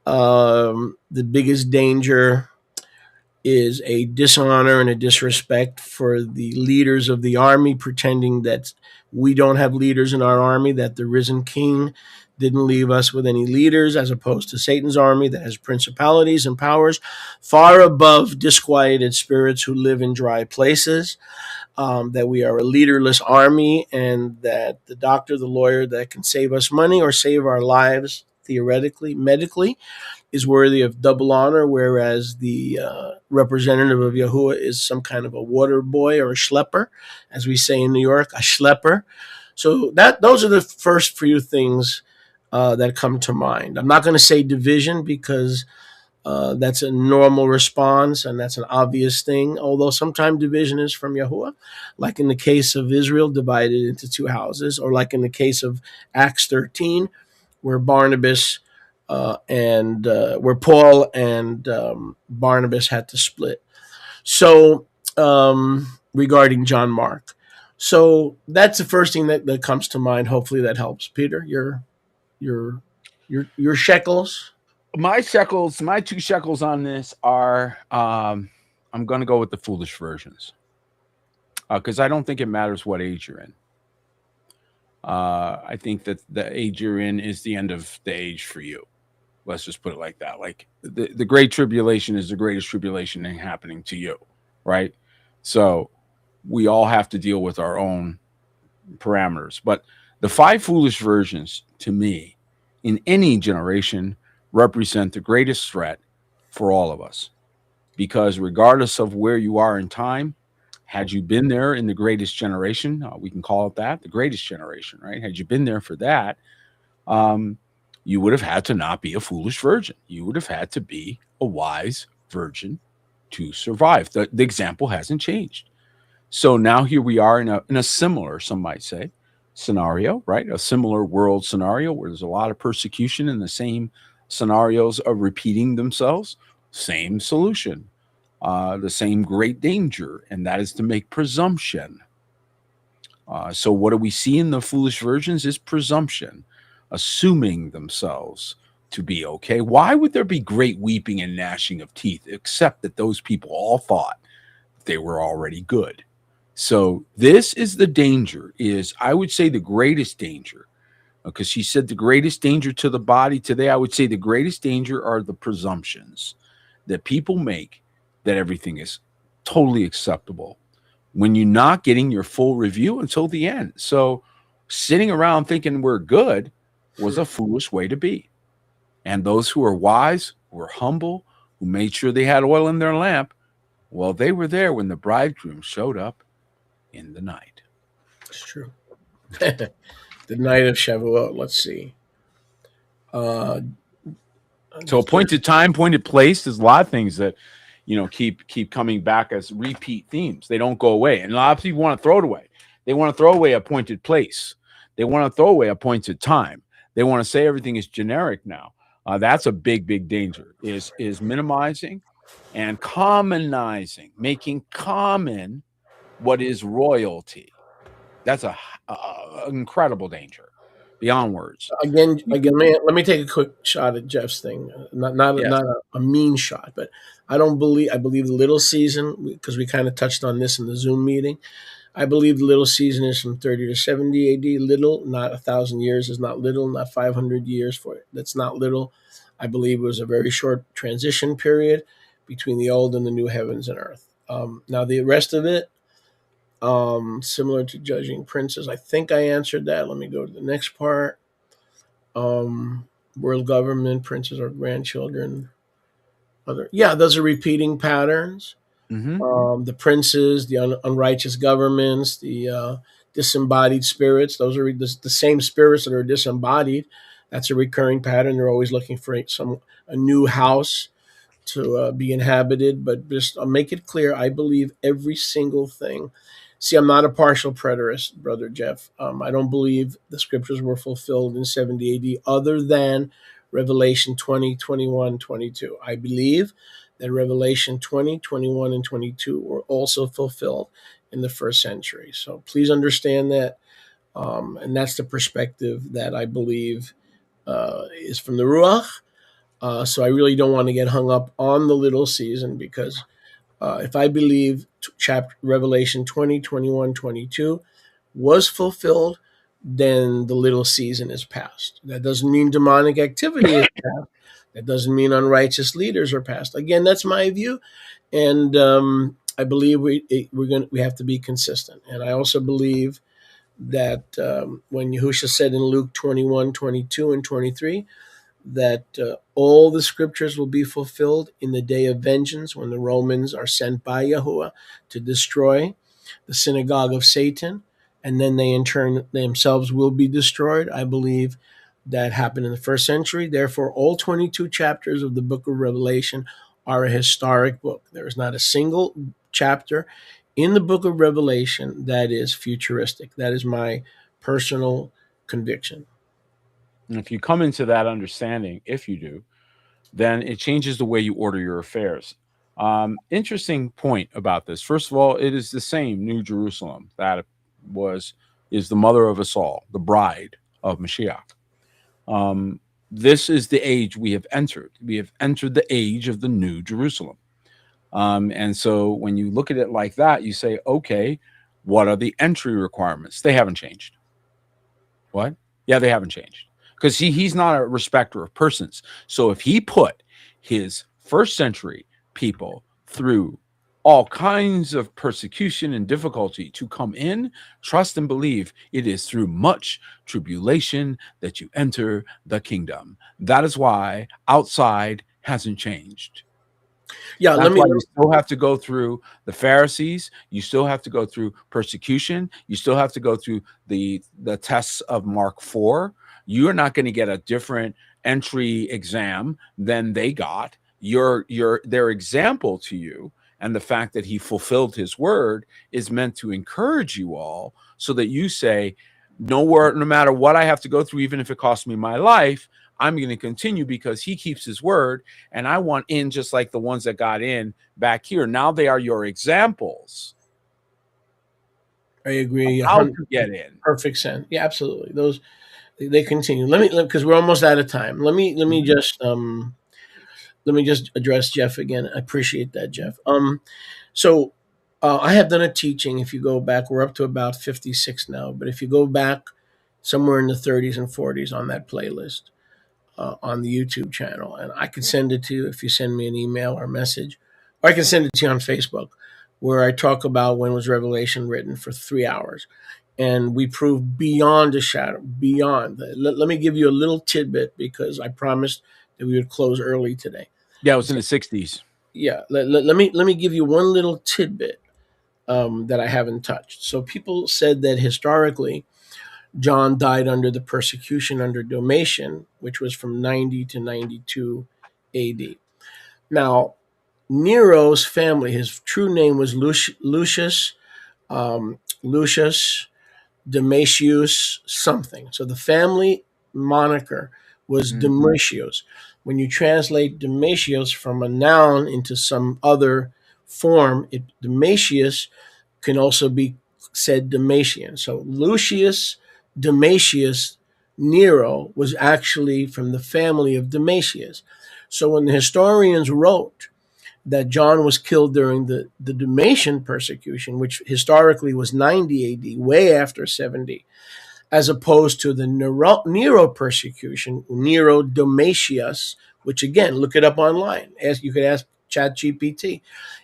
the biggest danger is a dishonor and a disrespect for the leaders of the army, pretending that we don't have leaders in our army, that the risen king didn't leave us with any leaders, as opposed to Satan's army that has principalities and powers far above disquieted spirits who live in dry places, that we are a leaderless army, and that the doctor, the lawyer that can save us money or save our lives, theoretically, medically, is worthy of double honor, whereas the representative of Yahuwah is some kind of a water boy or a schlepper, as we say in New York, a schlepper. So those are the first few things that come to mind. I'm not going to say division, because that's a normal response and that's an obvious thing, although sometimes division is from Yahuwah, like in the case of Israel divided into two houses, or like in the case of Acts 13, where Barnabas where Paul and Barnabas had to split. So regarding John Mark. So that's the first thing that comes to mind. Hopefully that helps. Peter, your your shekels. My shekels, my 2 shekels on this are I'm going to go with the foolish versions because I don't think it matters what age you're in. I think that the age you're in is the end of the age for you. Let's just put it like that. Like the great tribulation is the greatest tribulation happening to you, right? So we all have to deal with our own parameters. But the 5 foolish versions, to me, in any generation, represent the greatest threat for all of us. Because regardless of where you are in time, had you been there in the greatest generation, we can call it that, the greatest generation, right? Had you been there for that, you would have had to not be a foolish virgin. You would have had to be a wise virgin to survive. The example hasn't changed. So now here we are in a similar, some might say, scenario, right? A similar world scenario where there's a lot of persecution and the same scenarios are repeating themselves. Same solution, the same great danger, and that is to make presumption. So what do we see in the foolish virgins is presumption, assuming themselves to be okay. Why would there be great weeping and gnashing of teeth, except that those people all thought they were already good? So this is the danger, is I would say the greatest danger, because she said the greatest danger to the body today. I would say the greatest danger are the presumptions that people make that everything is totally acceptable when you're not getting your full review until the end. So sitting around thinking we're good was a foolish way to be. And those who are wise, who are humble, who made sure they had oil in their lamp, well, they were there when the bridegroom showed up in the night. It's true. The night of Shavuot. Let's see. So appointed time, appointed place, there's a lot of things that, keep coming back as repeat themes. They don't go away. And a lot of people want to throw it away. They want to throw away appointed place. They want to throw away appointed time. They want to say everything is generic now. That's a big, big danger, is minimizing and commonizing, making common what is royalty. That's a incredible danger, beyond words. Again, let me take a quick shot at Jeff's thing. Not Yes. a mean shot, but I believe the little season, because we kind of touched on this in the Zoom meeting. I believe the little season is from 30 to 70 AD. Little, not 1,000 years is not little, not 500 years for it. That's not little. I believe it was a very short transition period between the old and the new heavens and earth. Now the rest of it, similar to judging princes, I think I answered that. Let me go to the next part. World government, princes or grandchildren. Those are repeating patterns. Mm-hmm. The princes, the unrighteous governments, the disembodied spirits. Those are the same spirits that are disembodied. That's a recurring pattern. They're always looking for a new house to be inhabited. But just I'll make it clear, I believe every single thing. See, I'm not a partial preterist, Brother Jeff. I don't believe the scriptures were fulfilled in 70 AD other than Revelation 20, 21, 22. I believe that Revelation 20, 21, and 22 were also fulfilled in the first century. So please understand that. And that's the perspective that I believe is from the Ruach. So I really don't want to get hung up on the little season, because if I believe Revelation 20, 21, 22 was fulfilled, then the little season is past. That doesn't mean demonic activity is past. That doesn't mean unrighteous leaders are past. Again, that's my view, and I believe we have to be consistent. And I also believe that when Yahushua said in Luke 21, 22, and 23, that all the scriptures will be fulfilled in the day of vengeance, when the Romans are sent by Yahuwah to destroy the synagogue of Satan, and then they in turn themselves will be destroyed. I believe that happened in the first century. Therefore, all 22 chapters of the book of Revelation are a historic book. There is not a single chapter in the book of Revelation that is futuristic. That is my personal conviction. And if you come into that understanding, if you do, then it changes the way you order your affairs. Interesting point about this. First of all, it is the same New Jerusalem that is the mother of us all, the bride of Mashiach. This is the age we have entered. We have entered the age of the New Jerusalem. And so when you look at it like that, you say, okay, what are the entry requirements? They haven't changed. What? Yeah, they haven't changed. Because he's not a respecter of persons. So if he put his first century people through all kinds of persecution and difficulty to come in, trust and believe it is through much tribulation that you enter the kingdom. That is why outside hasn't changed. Yeah, That's why you still have to go through the Pharisees. You still have to go through persecution. You still have to go through the tests of Mark 4. You're not going to get a different entry exam than they got. Their example to you, and the fact that he fulfilled his word, is meant to encourage you all, so that you say, no matter what I have to go through, even if it costs me my life, I'm going to continue because he keeps his word, and I want in just like the ones that got in back here. Now they are your examples. I agree. How to get in. Perfect sense. Yeah, absolutely. Those, they continue. Because we're almost out of time. Let me just address Jeff again. I appreciate that, Jeff. So I have done a teaching. If you go back, we're up to about 56 now. But if you go back somewhere in the 30s and 40s on that playlist, on the YouTube channel, and I can send it to you if you send me an email or message, or I can send it to you on Facebook, where I talk about when was Revelation written for 3 hours, and we prove beyond a shadow, beyond. Let me give you a little tidbit, because I promised that we would close early today. Yeah, it was in the 60s. Yeah, let me give you one little tidbit that I haven't touched. So people said that historically, John died under the persecution under Domitian, which was from 90 to 92 AD. Now, Nero's family, his true name was Lucius Domitius something. So the family moniker was Domitius. When you translate Domitius from a noun into some other form, Domitius can also be said Domitian. So Lucius Domitius Nero was actually from the family of Domitius. So when the historians wrote that John was killed during the Domitian persecution, which historically was 90 AD, way after 70, as opposed to the Nero persecution, Nero Domitius, which again, look it up online. You could ask ChatGPT.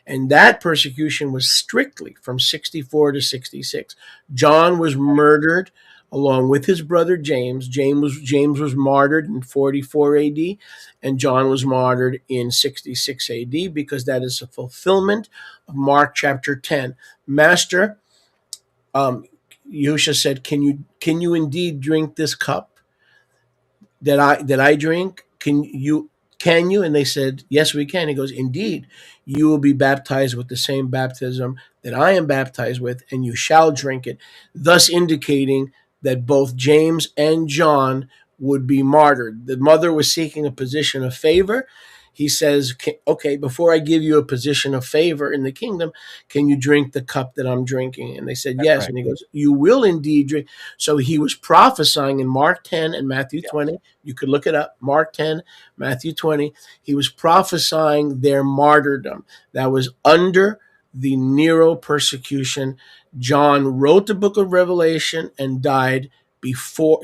And that persecution was strictly from 64 to 66. John was murdered along with his brother James. James was martyred in 44 AD, and John was martyred in 66 AD, because that is a fulfillment of Mark chapter 10. Master, Yahushua said, can you indeed drink this cup that I drink? Can you? And they said, yes, we can. He goes, indeed, you will be baptized with the same baptism that I am baptized with, and you shall drink it, thus indicating that both James and John would be martyred. The mother was seeking a position of favor. He says, okay, before I give you a position of favor in the kingdom, can you drink the cup that I'm drinking? And they said, yes. Right. And he goes, you will indeed drink. So he was prophesying in Mark 10 and Matthew 20. You could look it up. Mark 10, Matthew 20. He was prophesying their martyrdom. That was under the Nero persecution. John wrote the book of Revelation and died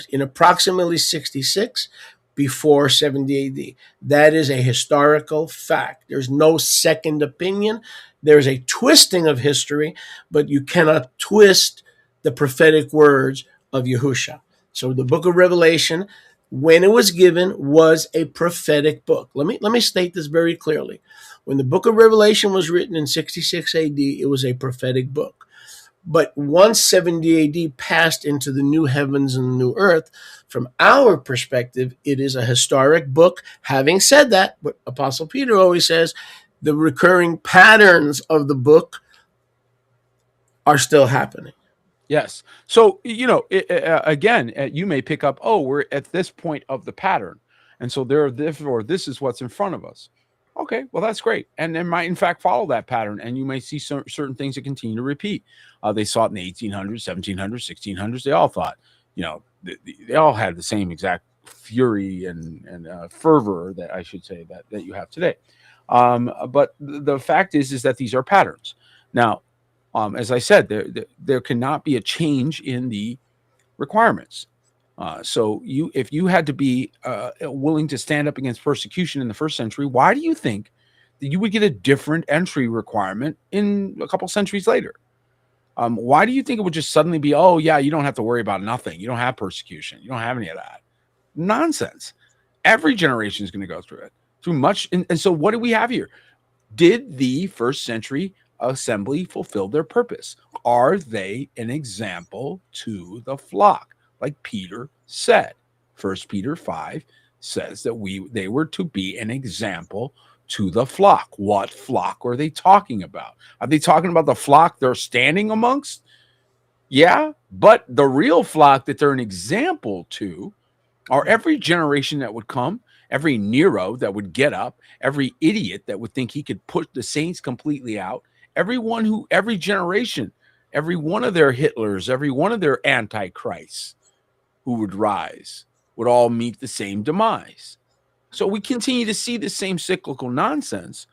in approximately 66, before 70 AD. That is a historical fact. There's no second opinion. There's a twisting of history, but you cannot twist the prophetic words of Yahushua. So the book of Revelation, when it was given, was a prophetic book. Let me state this very clearly. When the book of Revelation was written in 66 AD, it was a prophetic book. But once 70 AD passed into the new heavens and the new earth, from our perspective, it is a historic book. Having said that, what Apostle Peter always says, the recurring patterns of the book are still happening. Yes. So, again, you may pick up, we're at this point of the pattern. And so therefore, this is what's in front of us. Okay, well, that's great. And they might, in fact, follow that pattern. And you may see certain things that continue to repeat. They saw it in the 1800s, 1700s, 1600s. They all thought, they all had the same exact fury and fervor, that I should say, that you have today. But the fact is that these are patterns. Now, as I said, there cannot be a change in the requirements. So if you had to be willing to stand up against persecution in the first century, why do you think that you would get a different entry requirement in a couple centuries later? Why do you think it would just suddenly be, oh yeah, you don't have to worry about nothing. You don't have persecution. You don't have any of that. Nonsense. Every generation is going to go through it, through much. And so what do we have here? Did the first century assembly fulfill their purpose? Are they an example to the flock? Like Peter said, 1 Peter 5 says that they were to be an example to the flock. What flock are they talking about? Are they talking about the flock they're standing amongst? Yeah, but the real flock that they're an example to are every generation that would come, every Nero that would get up, every idiot that would think he could put the saints completely out, every generation, every one of their Hitlers, every one of their antichrists who would rise would all meet the same demise. So we continue to see the same cyclical nonsense.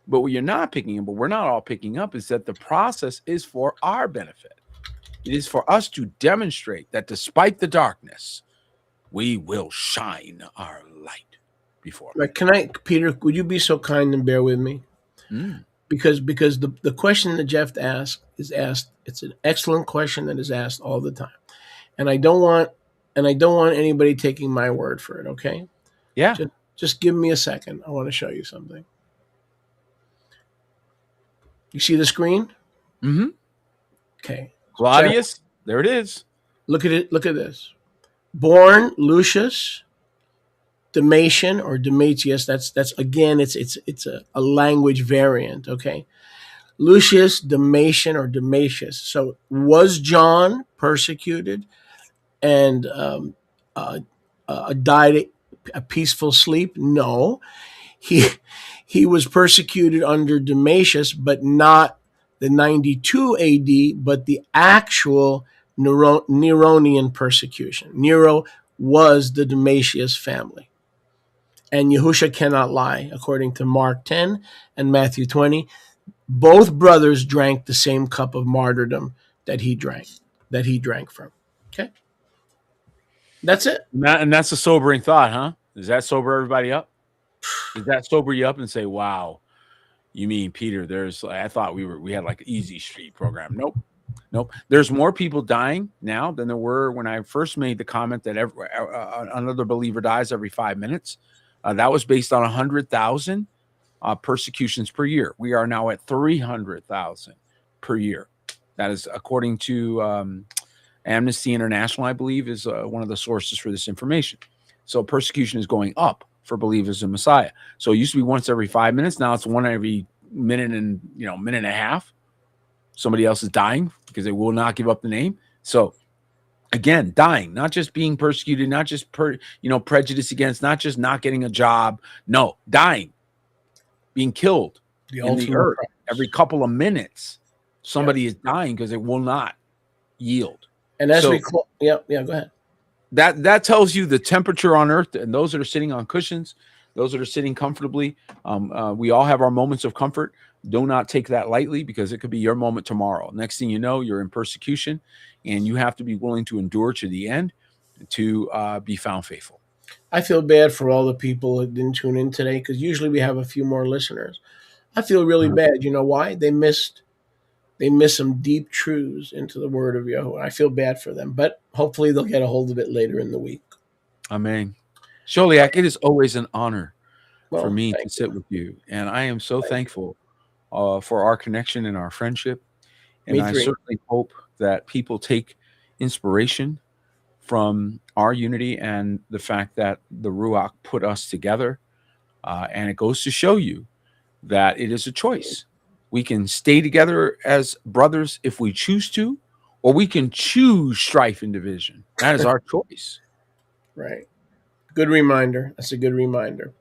But what you're not picking up, but we're not all picking up, is that the process is for our benefit. It is for us to demonstrate that despite the darkness, we will shine our light before. Right. Peter, would you be so kind and bear with me? Because the question that Jeff asked is asked. It's an excellent question that is asked all the time, and I don't want anybody taking my word for it. Okay? Yeah. Just give me a second. I want to show you something. You see the screen? Mm-hmm. Okay. Claudius, there it is. Look at it. Look at this. Born Lucius Domitian or Domitius. That's again. It's a language variant. Okay. Lucius Domitian or Domitius. So was John persecuted and died a peaceful sleep? No. He was persecuted under Domitius, but not the 92 AD, but the actual Neronian persecution. Nero was the Domitius family. And Yahusha cannot lie, according to Mark 10 and Matthew 20. Both brothers drank the same cup of martyrdom that he drank from. Okay? That's it. And that's a sobering thought, huh? Does that sober everybody up? Does that sober you up and say, wow, you mean, Peter, I thought we had like an easy street program. Nope. There's more people dying now than there were when I first made the comment that another believer dies every 5 minutes. That was based on 100,000 persecutions per year. We are now at 300,000 per year. That is according to Amnesty International, I believe, is one of the sources for this information. So persecution is going up for believers in Messiah. So it used to be once every 5 minutes. Now it's one every minute and a half. Somebody else is dying because they will not give up the name. So again, dying, not just being persecuted, not just prejudice against, not just not getting a job. No, dying, being killed in the earth every couple of minutes. Somebody is dying because they will not yield. And as go ahead. That tells you the temperature on earth, and those that are sitting on cushions, those that are sitting comfortably. We all have our moments of comfort. Do not take that lightly, because it could be your moment tomorrow. Next thing you know, you're in persecution, and you have to be willing to endure to the end to be found faithful. I feel bad for all the people that didn't tune in today, because usually we have a few more listeners. I feel really bad. You know why? They missed some deep truths into the word of Yahuwah. I feel bad for them, but hopefully they'll get a hold of it later in the week. Amen. Sholiak, it is always an honor for me to sit with you. And I am so thankful for our connection and our friendship. And I certainly hope that people take inspiration from our unity and the fact that the Ruach put us together. And it goes to show you that it is a choice. We can stay together as brothers if we choose to, or we can choose strife and division. That is our choice. Right. Good reminder. That's a good reminder.